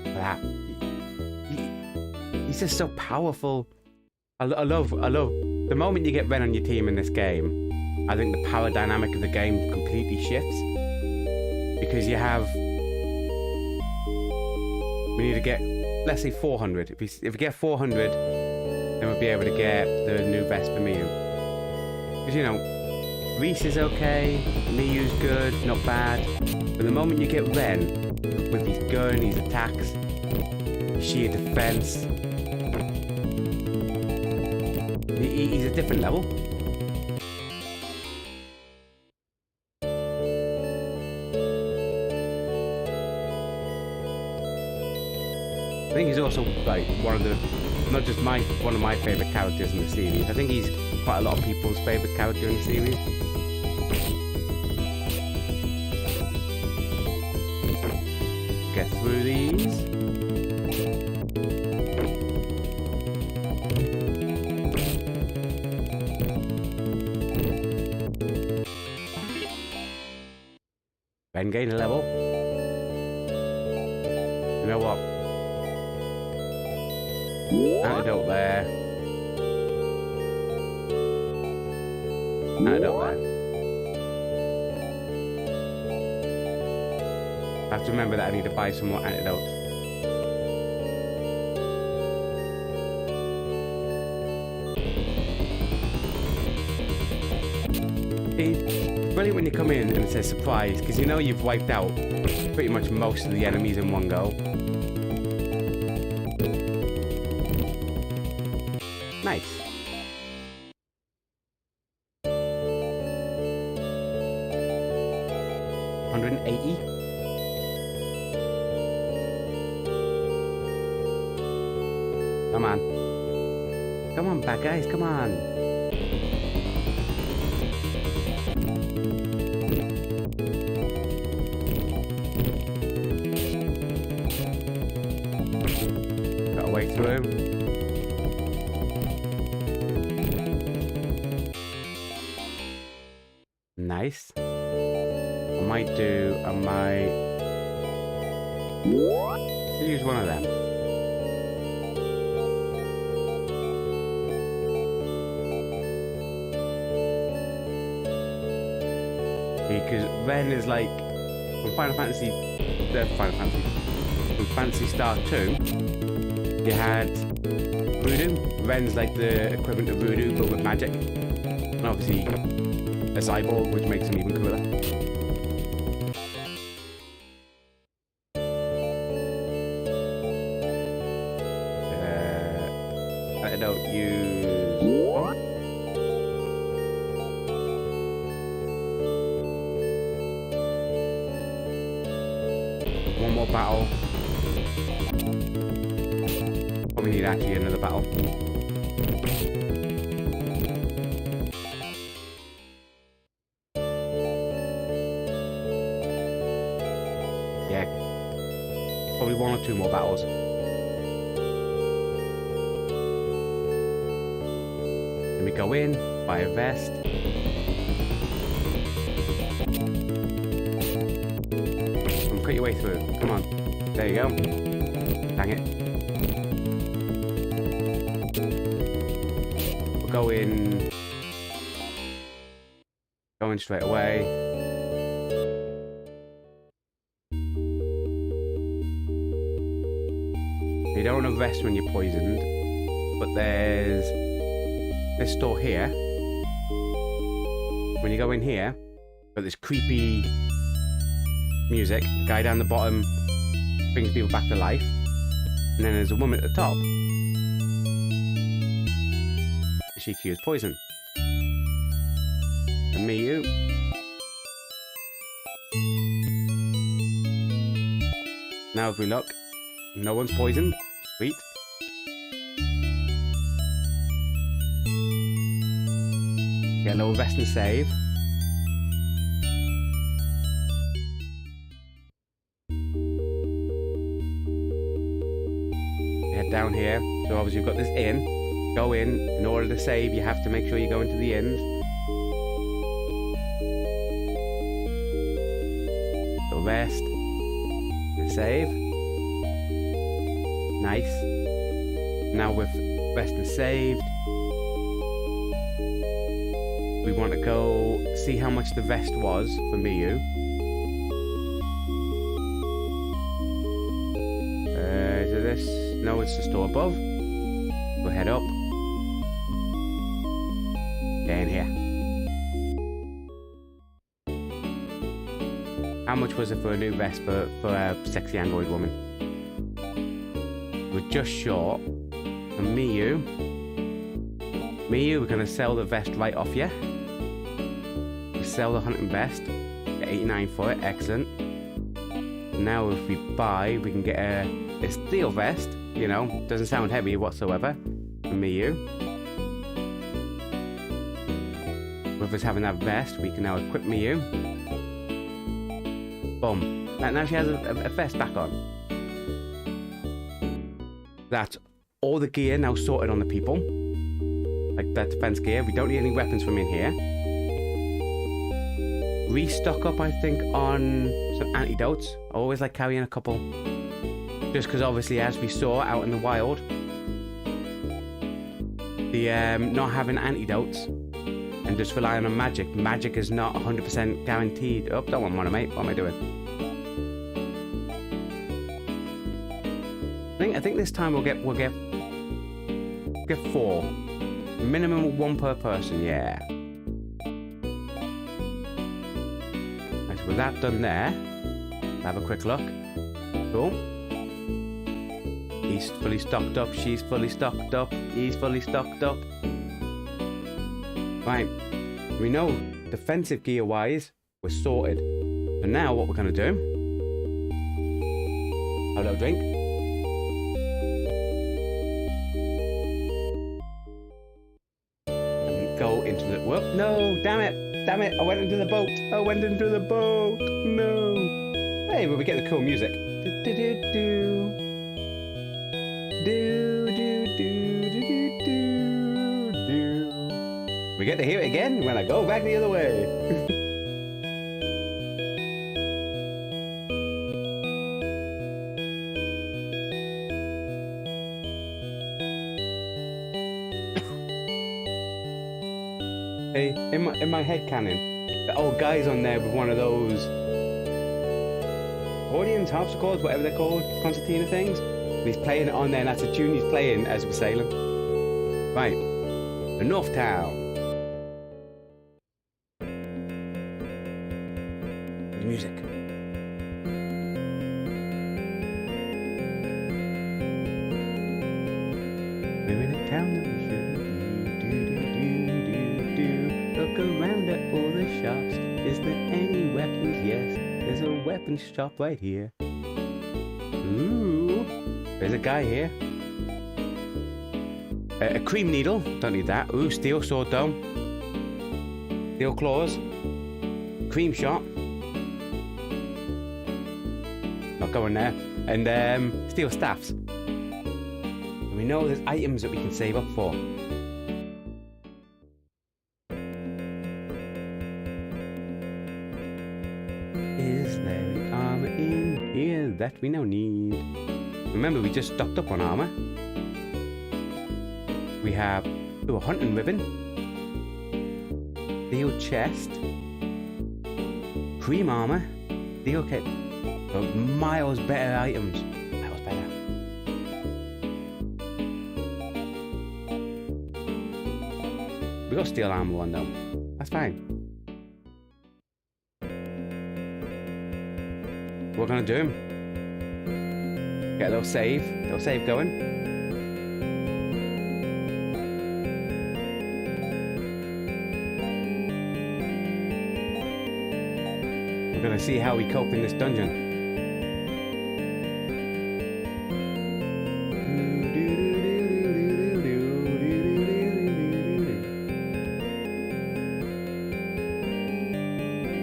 Look at that. He's just so powerful. I love the moment you get Ren on your team in this game. I think the power dynamic of the game completely shifts, because you have, we need to get, let's say 400. If we get 400, then we'll be able to get the new vest for Miyu. Because, you know, Reese is okay, Miyu's good, not bad. But the moment you get Ren, with his gun, his attacks, sheer defense, he's a different level. I think he's also like one of the, not just one of my favourite characters in the series. I think he's quite a lot of people's favourite character in the series. Get through these. Then gain a level. You know what? Antidote there. Antidote there. I have to remember that I need to buy some more antidotes. It's brilliant when you come in and it says surprise, because you know you've wiped out pretty much most of the enemies in one go. Nice. $180. Come on. Come on, bad guys, come on. Got a way through. Nice. I might use one of them. Because Ren is like, from Final Fantasy Final Fantasy. From Phantasy Star 2, you had Voodoo. Ren's like the equivalent of Voodoo, but with magic. And obviously, a cyborg, which makes him even cooler. I don't use... What? One more battle. Probably need actually another battle. Yeah. Probably one or two more battles. Let me go in, buy a vest. Cut your way through. Come on. There you go. Dang it. We'll go in. Go in straight away. You don't want to rest when you're poisoned, but there's this door here. When you go in here, got this creepy music. The guy down the bottom brings people back to life, and then there's a woman at the top. She cures poison. And me, you. Now if we look, no one's poisoned. Sweet. Get a little rest and save. Head down here. So obviously you've got this inn. Go in. In order to save, you have to make sure you go into the inns. So rest. And save. Nice. Now with rest and saved, we want to go see how much the vest was for Miyu. Is it this? No, it's the store above. We'll head up. Get in here. How much was it for a new vest for a sexy android woman? We're just short. And Miyu, we're going to sell the vest right off you. We sell the hunting vest. Get 89 for it. Excellent. Now if we buy, we can get a steel vest. You know, doesn't sound heavy whatsoever. For Miyu. With us having that vest, we can now equip Miyu. Boom. Now she has a vest back on. That's all the gear now sorted on the people. Like that defense gear. We don't need any weapons from in here. Restock up, I think, on some antidotes. I always like carrying a couple. Just because obviously, as we saw out in the wild, the not having antidotes and just relying on magic. Magic is not 100% guaranteed. Oh, don't want one, mate. What am I doing? I think this time we'll get 4. Minimum 1 per person, yeah. Right, so with that done there, have a quick look. Cool. He's fully stocked up, she's fully stocked up, he's fully stocked up. Right, we know defensive gear wise, we're sorted. And now what we're gonna do, a little drink. Go into the... Whoop, no, damn it, I went into the boat, no. Hey, but we get the cool music. We get to hear it again when I go back the other way. Hey, in my head canon, the old guy's on there with one of those accordions, harpsichords, whatever they're called, concertina things. And he's playing it on there, and that's the tune he's playing as we're sailing. Right, the North Town. The music. We're in a town that we shouldn't be. Do. Look around at all the shops. Is there any weapons? Yes, there's a weapon shop right here. Ooh, there's a guy here. A cream needle, don't need that. Ooh, steel sword though. Steel claws. Cream shot. Not going there. And steel staffs. And we know there's items that we can save up for. Is there armor in here that we now need? Remember, we just stocked up on armor. We have a hunting ribbon, steel chest, cream armor, steel kit. Miles better items. Miles better. We got steel armor one though. That's fine. What we're gonna do? Get a little save going. We're gonna see how we cope in this dungeon.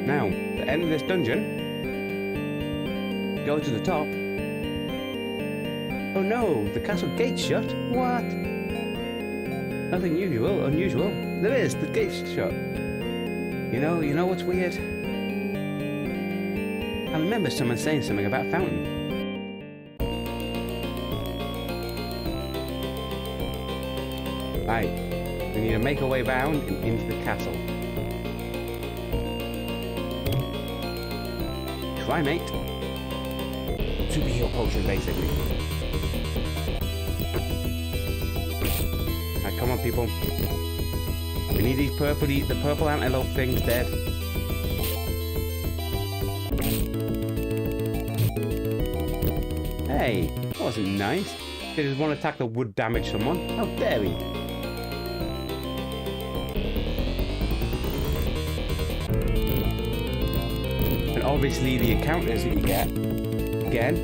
Now, the end of this dungeon. Go to the top. Oh no, the castle gate's shut. What? Nothing unusual. There is, the gate's shut. You know what's weird? I remember someone saying something about a fountain. Right, we need to make our way round and into the castle. Try, mate. Super heal potion, basically. Right, come on, people. We need the purple antelope things dead. Hey, that wasn't nice. They just want to attack the wood damage someone. How dare he? And obviously the encounters that you get, again,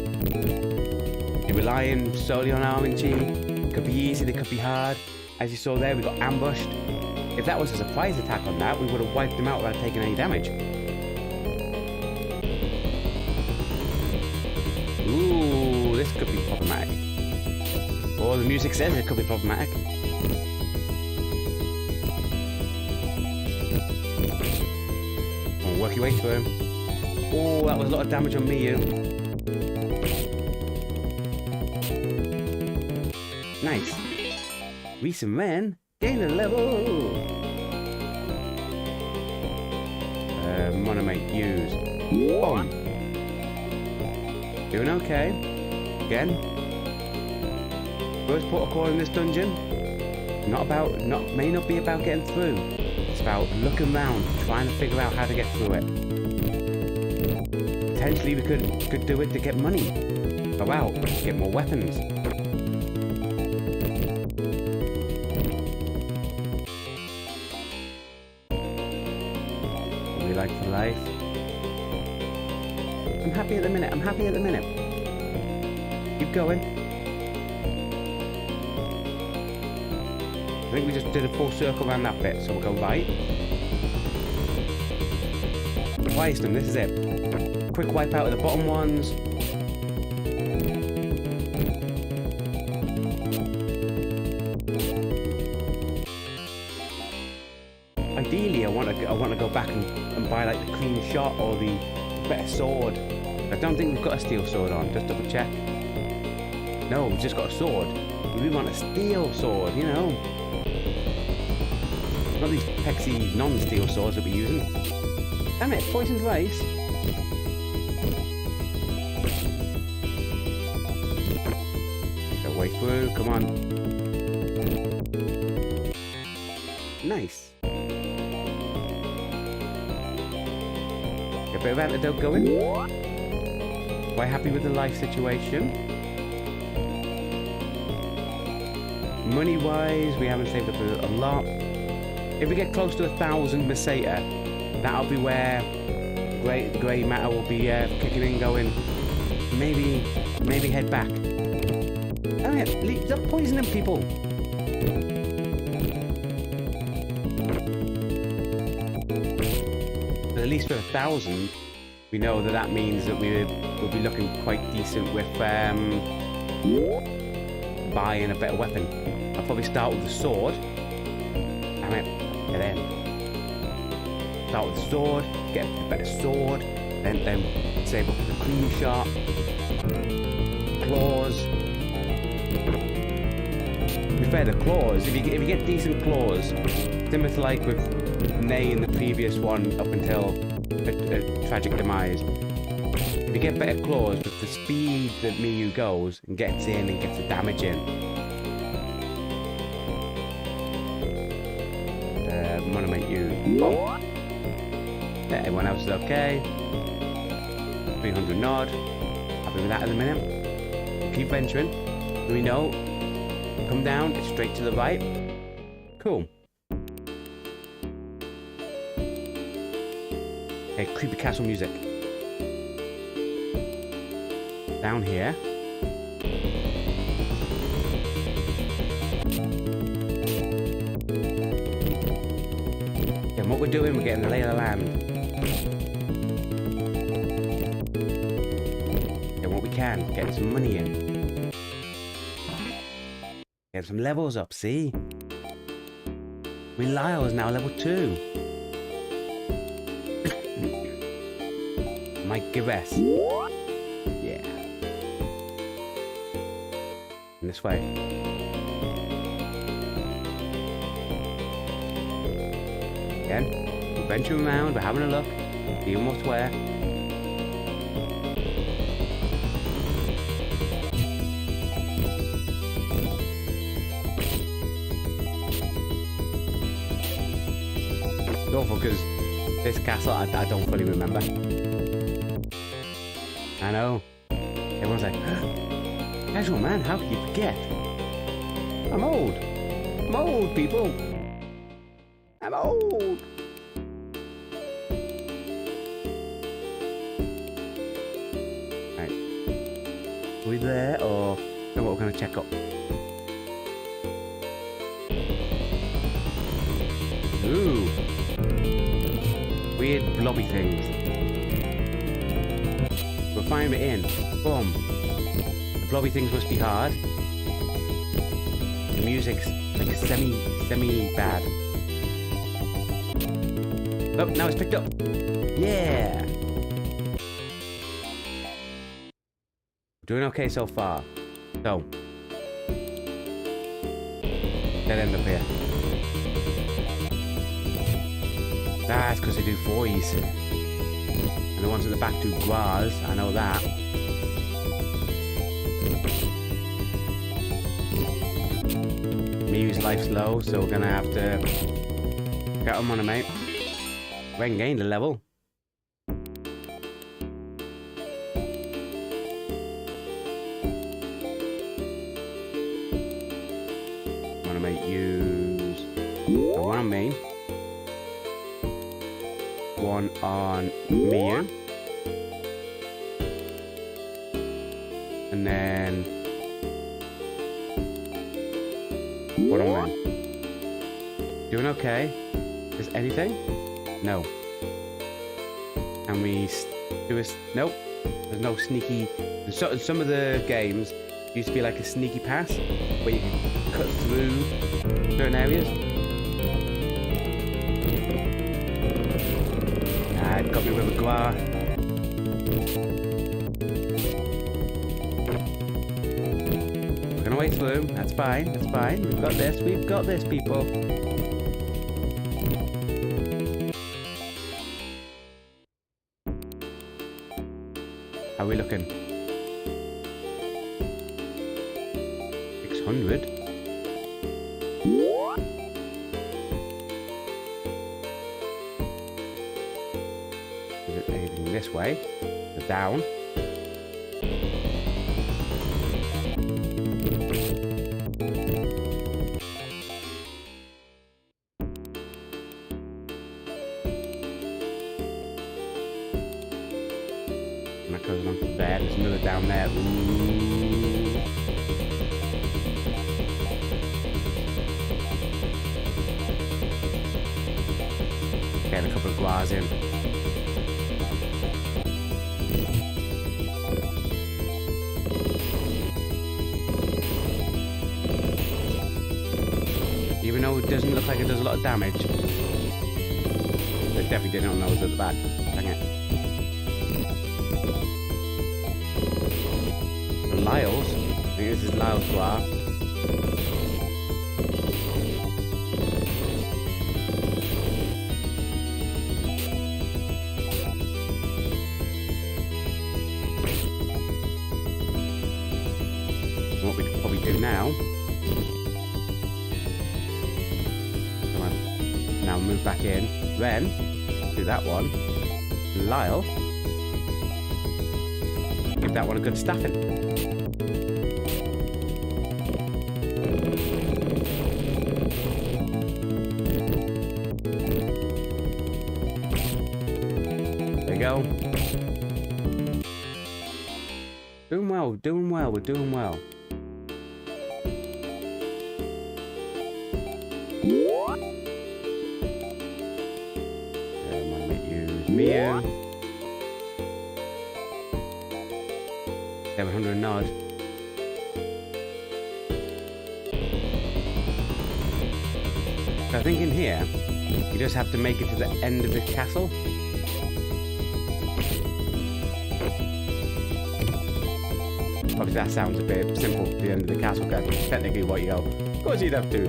you're relying solely on RNG. Could be easy, they could be hard. As you saw there, we got ambushed. If that was a surprise attack on that, we would have wiped them out without taking any damage. Ooh, this could be problematic. Or the music says it could be problematic. Oh, work your way through him. Oh, that was a lot of damage on me, you. Nice. Recent man, gain a level. Monomate, use. Boom. Doing okay. Again. First protocol in this dungeon. May not be about getting through. It's about looking around, trying to figure out how to get through it. Potentially we could do it to get money. Go out, get more weapons. What we like for life. I'm happy at the minute. Keep going. I think we just did a full circle around that bit, so we'll go right. Twice them, this is it. Quick wipe out of the bottom ones. Ideally, I want to go back and buy like the clean shot or the better sword. I don't think we've got a steel sword on. Just double check. No, we've just got a sword. We want a steel sword, you know. Not these pexy non-steel swords that we're using. Damn it, poisoned rice. way through. Come on. Nice. A bit of antidote going. Quite happy with the life situation. Money-wise, we haven't saved up a lot. If we get close to 1,000 Meseta, that'll be where grey matter will be kicking in, going. Maybe head back. Oh yeah, stop poisoning people. But at least for 1,000, we know that means that we'll be looking quite decent with buying a better weapon. I'll probably start with the sword. Damn it, and then start with the sword, get a better sword, then save up for the clean shot, claws. To be fair, the claws, if you get decent claws, similar to like with Nay in the previous one up until a tragic demise. If you get better claws with the speed that Miyu goes and gets in and gets the damage in. I'm gonna make you. Oh. Yeah, everyone else is okay. 300 nod. Happy with that at the minute. Keep venturing. We know. Come down. It's straight to the right. Cool. Okay, creepy castle music. Down here. And what we're doing, we're getting the lay of the land. Getting what we can, getting some money in. Getting some levels up, see? I mean, Lyle is now level 2. My Gires. Yeah. In this way. Again, we're venturing around, we're having a look, seeing what's where. It's awful because this castle I don't fully remember. I know. Everyone's like, casual man, how could you forget? I'm old. I'm old, people. I'm old. Right. Are we there or know what we're going to check up? Ooh. Weird blobby things. We'll find it in. Boom. The blobby things must be hard. The music's like semi bad. Oh, now it's picked up. Yeah. Doing okay so far. So. Dead end up here. That's because they do 4s. And the ones at the back do guas, I know that. Miyu's life's low, so we're gonna have to get him on a mate. We haven't gained a level. Wanna make use the one on me. One on Miyu. And then one on me. Doing okay? Is anything? No. Can we do a... Nope. There's no sneaky... Some of the games used to be like a sneaky pass where you can cut through certain areas. Got me with a gua. We're gonna wait through. That's fine. That's fine. We've got this. We've got this, people. How are we looking? 100. Is it anything this way? The down. And that goes on to there. There's another down there. Ooh. Getting a couple of guars in. Even though it doesn't look like it does a lot of damage, they definitely didn't know it was at the back. Dang it. Lyle's. I think this is Lyle's guar. What we could probably do now. Come on. Now move back in. Then do that one. Lyle. Give that one a good staffing. Go. Doing well, doing well, we're doing well. Might use Mia. 700 nod. So I think in here, you just have to make it to the end of the castle. Obviously that sounds a bit simple, the end of the castle, because technically what you go, of course you'd have to.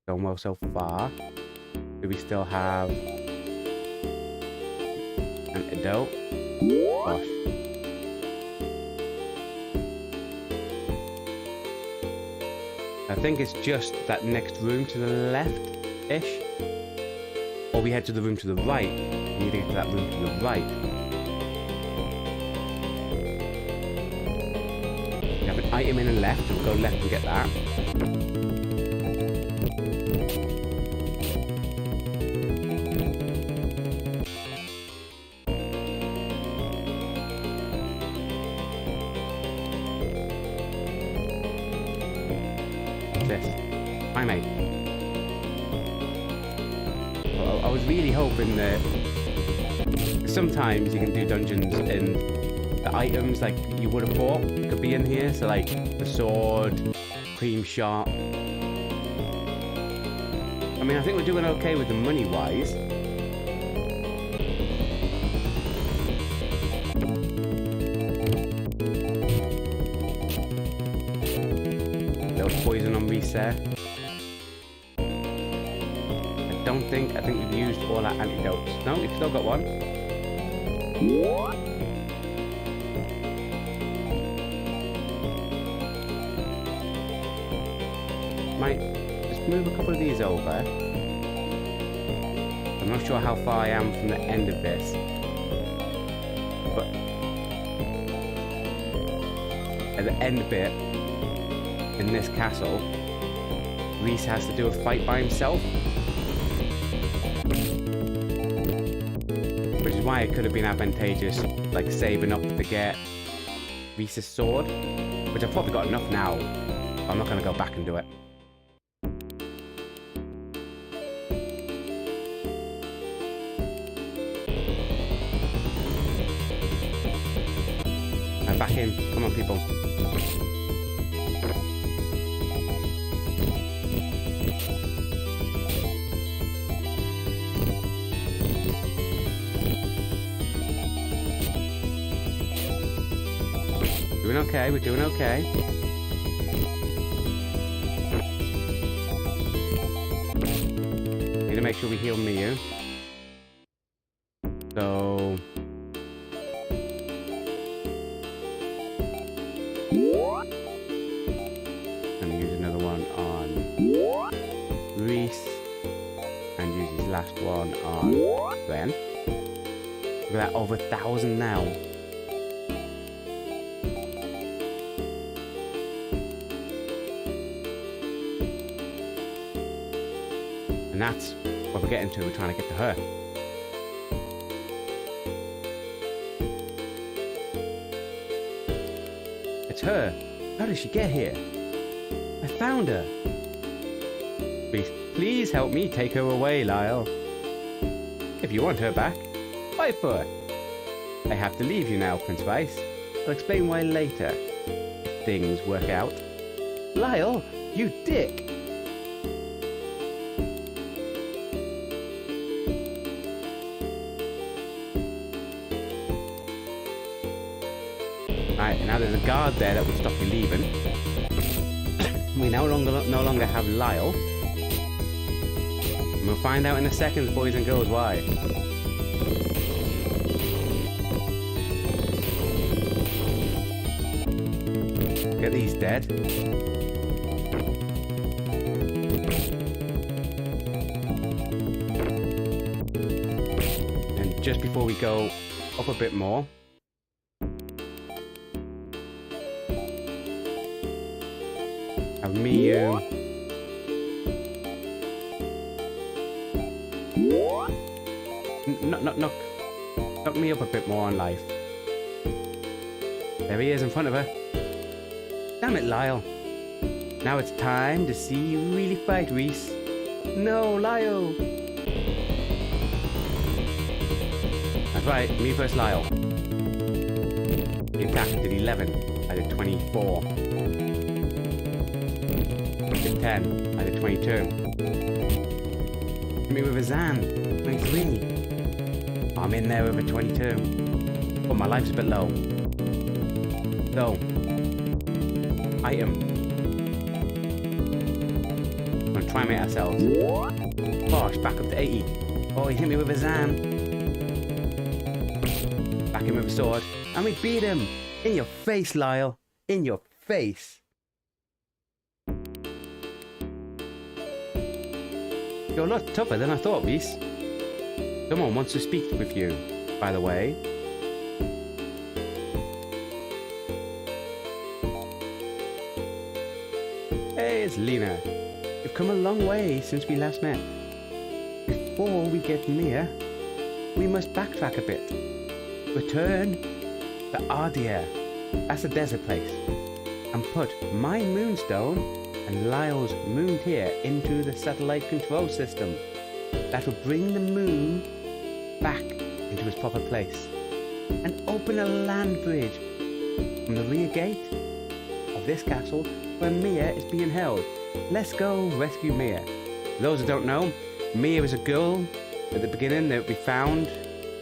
Going well so far. Do we still have antidote? Gosh. I think it's just that next room to the left-ish. Or we head to the room to the right. We need to get to that room to the right. We have an item in the left, so we'll go left and get that. What's this? Hi, mate. I was really hoping that sometimes you can do dungeons and the items like you would have bought could be in here. So like the sword, cream shot. I mean, I think we're doing okay with the money wise. Little poison on reset. I think we've used all our antidotes. No, we've still got one. Might just move a couple of these over. I'm not sure how far I am from the end of this. But at the end bit in this castle, Reese has to do a fight by himself. Which is why it could have been advantageous, like saving up to get Reese's sword, which I've probably got enough now. I'm not going to go back and do it. I'm back in. Come on, people. Doing okay, we're doing okay. Need to make sure we heal Miyu. So last one on then. Look at that, over 1,000 now. And that's what we're getting to. We're trying to get to her. It's her. How did she get here? I found her. Please help me take her away, Lyle. If you want her back, fight for her. I have to leave you now, Prince Vice. I'll explain why later, if things work out. Lyle, you dick! Right, now there's a guard there that will stop you leaving. We no longer have Lyle. And we'll find out in a second, boys and girls, why. Get these dead. And just before we go up a bit more, have Miyu. Knock me up a bit more on life. There he is in front of her. Damn it, Lyle. Now it's time to see you really fight, Reese. No, Lyle. That's right, me versus Lyle. The attack did 11. I did 24. I did 10. I did 22. Hit me with a Zan. 23. I'm in there with a 22. But my life's a bit low. So, item. We're gonna try and make ourselves. Bosh, back up to 80. Oh, he hit me with a Zan. Back in with a sword. And we beat him! In your face, Lyle! In your face! You're a lot tougher than I thought, Reese. Someone wants to speak with you, by the way. Hey, it's Lena. You've come a long way since we last met. Before we get near, we must backtrack a bit. Return to Ardia, that's a desert place, and put my moonstone and Lyle's moon tier into the satellite control system. That will bring the moon back into its proper place and open a land bridge from the rear gate of this castle where Mia is being held. Let's go rescue Mia. For those who don't know, Mia was a girl at the beginning that we found,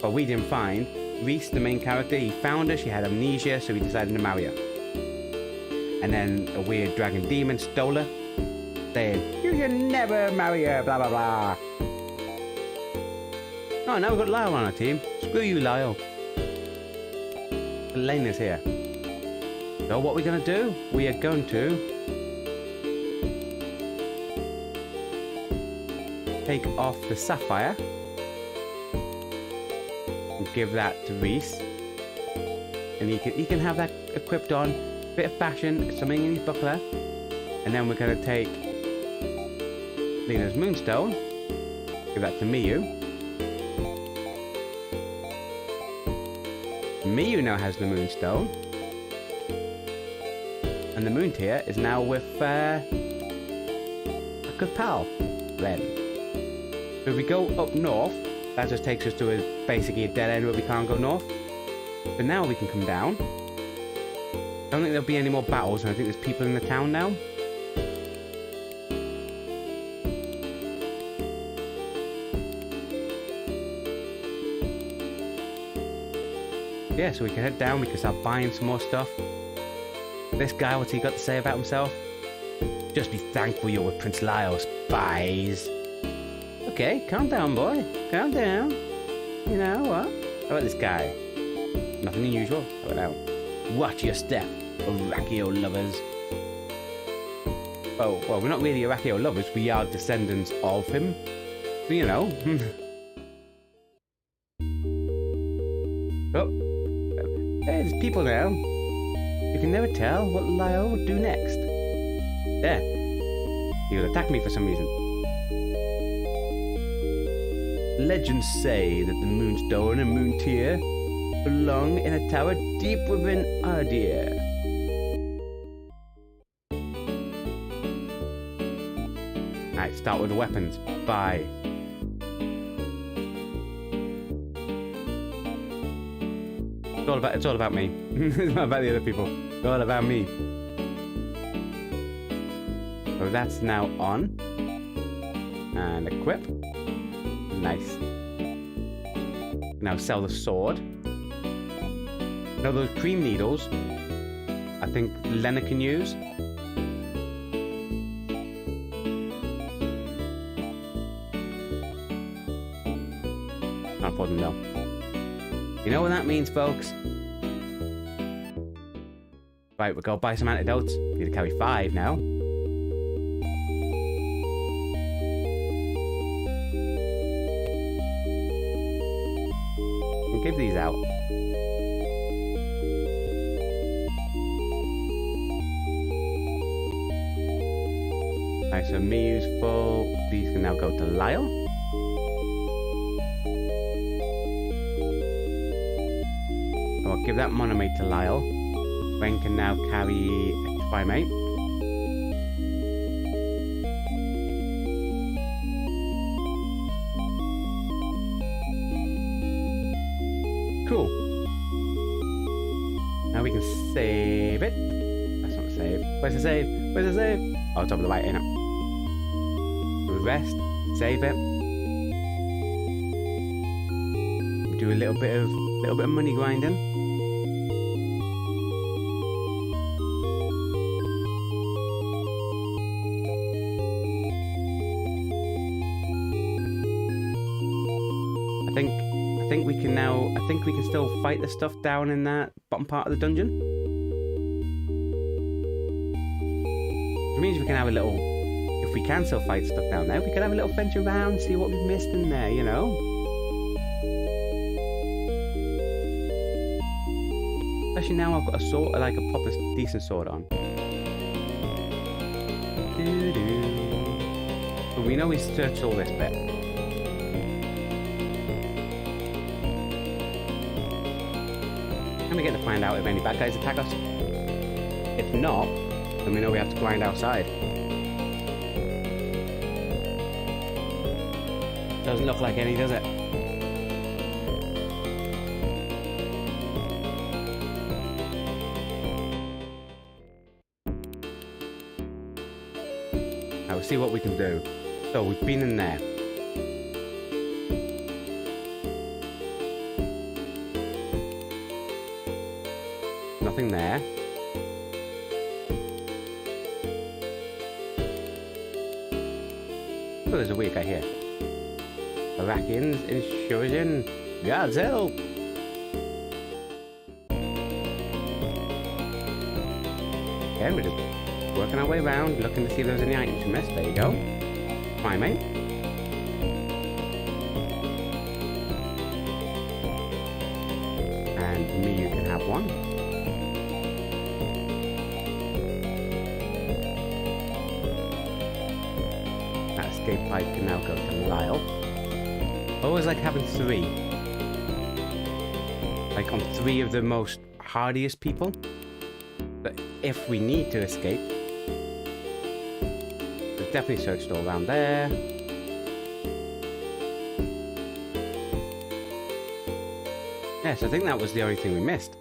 or we didn't find. Reese, the main character, he found her, she had amnesia, so he decided to marry her. And then a weird dragon demon stole her, saying, you can never marry her, blah blah blah. Oh, now we've got Lyle on our team. Screw you, Lyle. Elena's here. So what we're going to do, we are going to take off the sapphire and give that to Reese, and he can have that equipped on, bit of fashion, something in his buckler, and then we're going to take Lena's moonstone, give that to Miyu. Miyu now has the moonstone, and the moon tier is now with a good pal, Ren. So if we go up north, that just takes us to basically a dead end where we can't go north. But now we can come down. I don't think there'll be any more battles, and I think there's people in the town now. Yeah, so we can head down, we can start buying some more stuff. This guy, what's he got to say about himself? Just be thankful you're with Prince Lyle, spies. Okay, calm down, boy. Calm down. You know what? How about this guy? Nothing unusual. How about now? Watch your step, Arachio lovers. Oh, well, we're not really Arachio lovers. We are descendants of him. You know. Oh, there's people now. You can never tell what Lyle will do next. There. He will attack me for some reason. Legends say that the Moonstone and Moontear belong in a tower deep within Ardir. Alright, start with the weapons. Bye. It's all about me. It's not about the other people. It's all about me. So that's now on. And equip. Nice. Now sell the sword. Now those cream needles, I think Lena can use. Can't afford them though. You know what that means, folks? Right, we'll go buy some antidotes. Need to carry 5 now. We'll give these out. Right, so Miyu's full. These can now go to Lyle. I'll give that monomate to Lyle. Gwen can now carry Primate. Cool. Now we can save it. That's not a save. Where's the save? Where's the save? Oh, top of the right, ain't it? Rest. Save it. Do a little bit of money grinding. I think we can still fight the stuff down in that bottom part of the dungeon. Which means we can have a little, if we can still fight stuff down there, we can have a little venture around, see what we've missed in there, you know? Especially now I've got a sword, like a proper decent sword on. But we know we searched all this bit. And we get to find out if any bad guys attack us. If not, then we know we have to grind outside. Doesn't look like any, does it? Now we'll see what we can do. So we've been in there. Nothing there. Oh, there's a weird guy here. Arakians, intrusion, God's help! Okay, we're just working our way around, looking to see if there's any items we missed. There you go. Primate. And Miyu can have one. Escape pipe can now go to Lyle. I always like having 3. Like on 3 of the most hardiest people. But if we need to escape, we've definitely searched all around there. Yes, I think that was the only thing we missed.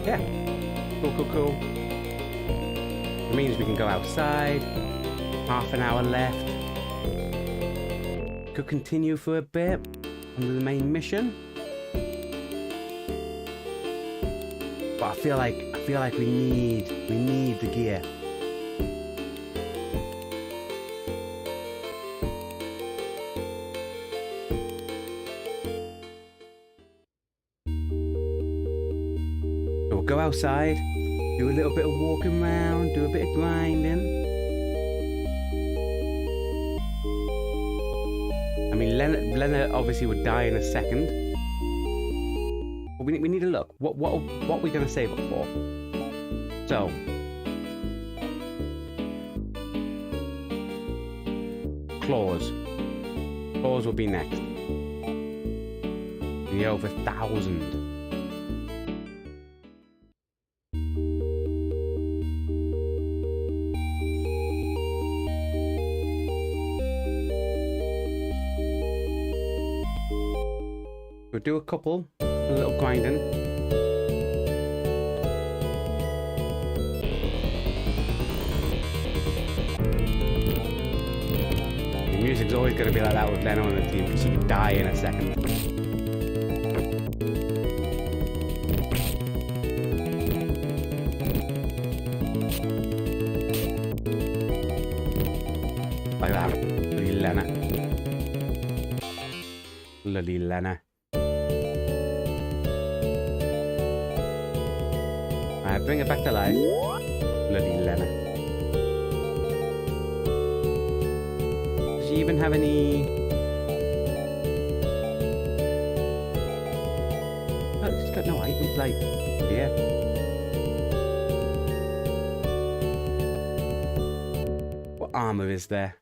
Yeah. Cool. It means we can go outside. Half an hour left. Could continue for a bit under the main mission. But I feel like we need the gear. So we'll go outside. Do a little bit of walking around, do a bit of grinding. I mean, Lena obviously would die in a second. But we need to look. What are we going to save up for? So. Claws. Claws will be next. The over 1,000. We'll do a couple, a little grinding. The music's always going to be like that with Lena on the team because she can die in a second. Like that. Bloody Lena. Bloody Lena. Bring it back to life. Bloody Lena. Does she even have any... Oh, she's got no items, like... Yeah. What armor is there?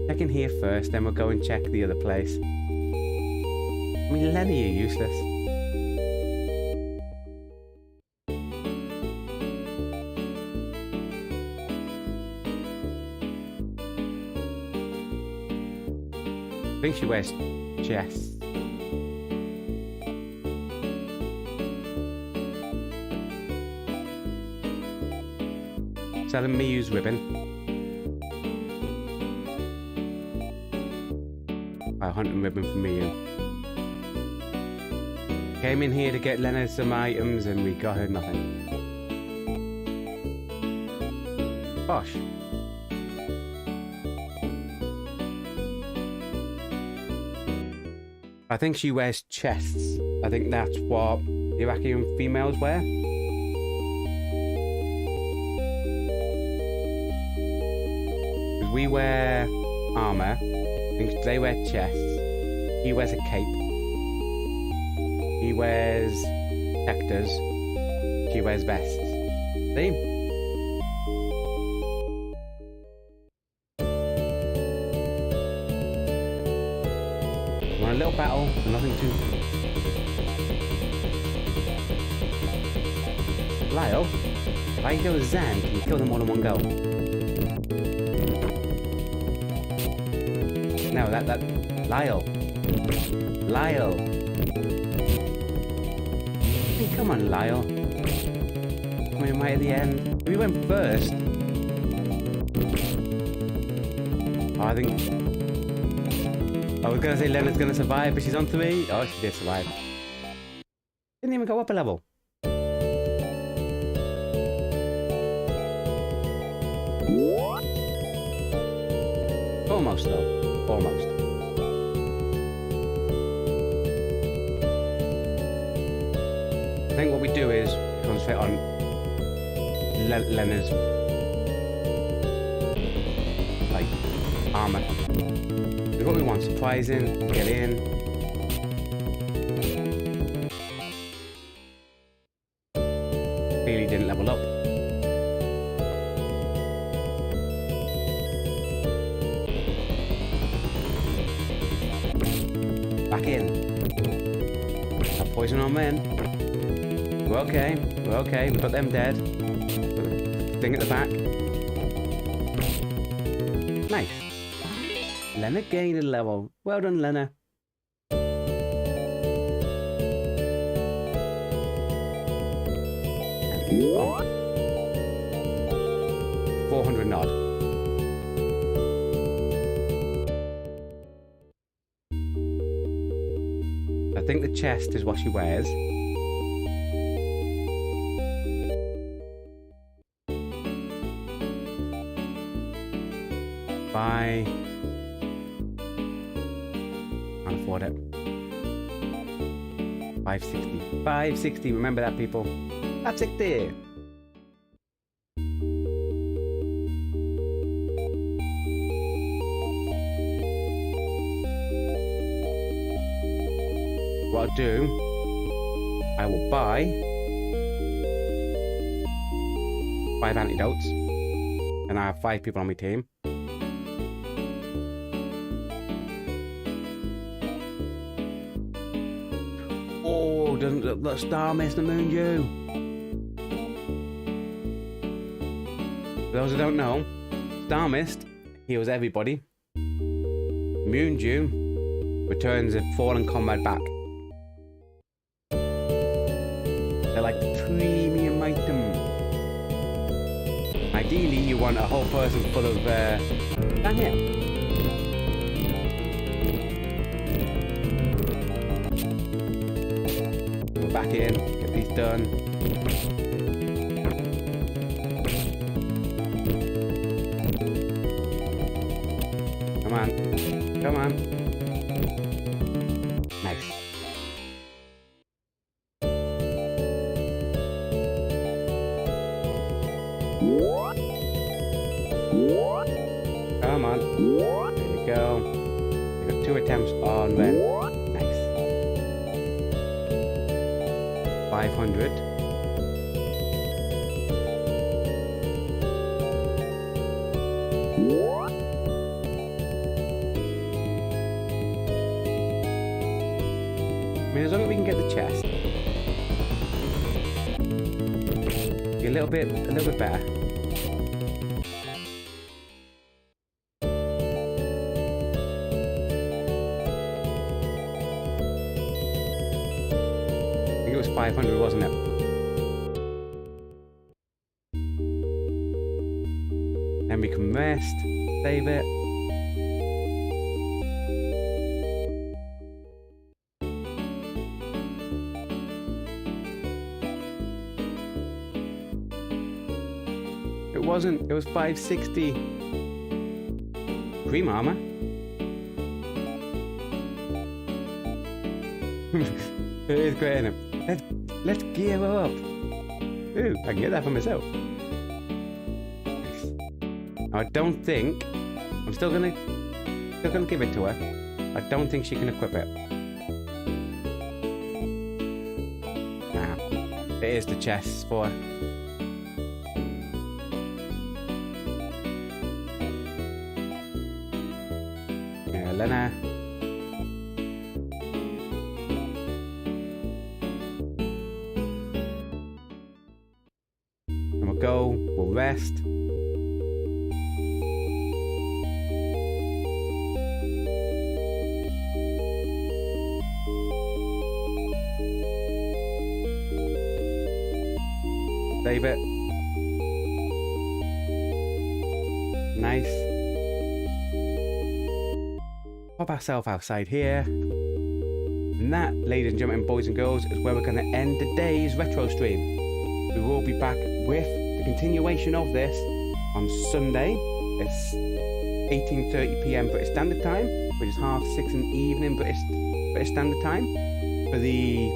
Check in here first, then we'll go and check the other place. I mean, Lena, you're useless. I think she wears chests. Selling Miyu's ribbon. Hunting ribbon for Miyu. Came in here to get Lena some items and we got her nothing. Gosh. I think she wears chests. I think that's what Iraqian females wear. Because we wear armor. I think they wear chests. He wears a cape. He wears hectors. She wears vests. See? A little battle, but nothing too... Lyle, if I go with Zan, can you kill them all in one go? No, that... Lyle. Lyle. Hey, come on, Lyle. We're right at the end. We went first. Oh, I think... I was going to say Lena's going to survive, but she's on 3. Oh, she did survive. Didn't even go up a level. Almost, though. Almost. I think what we do is concentrate on Lena's like armor. What we want, surprising, get in. Clearly didn't level up. Back in. That poison on men. We're okay, we got them dead. Thing at the back. Nice. Lena gained a level. Well done, Lena. Oh. 400 nod. I think the chest is what she wears. Bye. Can't afford it. 560. 560. Remember that, people. 560. what I'll do, I will buy 5 antidotes, and I have 5 people on my team. Oh, doesn't look like Star Mist and Moon Dew. For those who don't know, Star Mist heals everybody. Moon Dew returns a fallen comrade back. They're like premium items. Ideally, you want a whole person full of down here. Go back in, get these done. Come on, come on. Nice. Come on. There you go. We got 2 attempts on Ren. Nice. 500. I mean, as long as we can get the chest, be a little bit better. I think it was 500, wasn't it? Then we can rest, save it. It wasn't, it was 560. Cream armor. It is great, isn't it? Let's gear her up. Ooh, I can get that for myself. Now, I don't think, I'm still gonna give it to her. I don't think she can equip it. Nah, it is the chest for her. Lena. And we'll go, we'll rest. Save it. Nice. Pop ourselves outside here. And that, ladies and gentlemen, boys and girls, is where we're going to end today's retro stream. We will be back with the continuation of this on Sunday. It's 18:30 PM British Standard Time, which is 6:30 in the evening British Standard Time. For the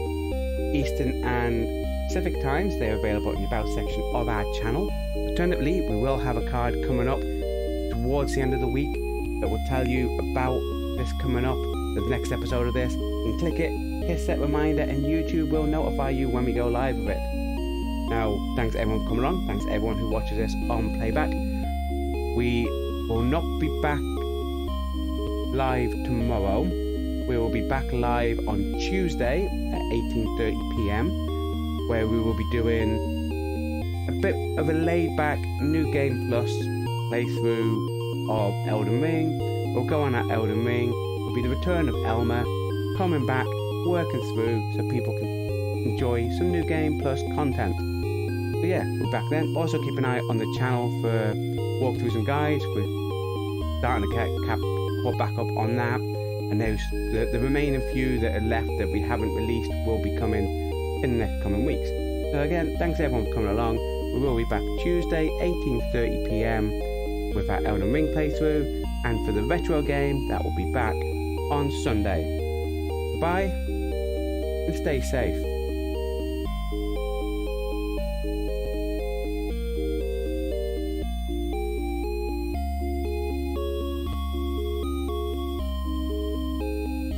Eastern and Pacific times, they're available in the About section of our channel. Alternatively, we will have a card coming up towards the end of the week that will tell you about this coming up, the next episode of this. You can click it, hit set reminder, and YouTube will notify you when we go live with it. Now, thanks everyone for coming on. Thanks everyone who watches this on playback. We will not be back live tomorrow. We will be back live on Tuesday at 18:30 PM, where we will be doing a bit of a laid-back New Game Plus playthrough of Elden Ring. We'll go on at Elden Ring. It'll be the return of Elmer coming back, working through so people can enjoy some New Game Plus content. So yeah, we're back then. Also keep an eye on the channel for walkthroughs and guides. We're starting to get caught back up on that. And those the remaining few that are left that we haven't released will be coming in the next coming weeks. So again, thanks everyone for coming along. We will be back Tuesday, 18:30 PM with our Elden Ring playthrough, and for the retro game, that will be back on Sunday. Bye, and stay safe.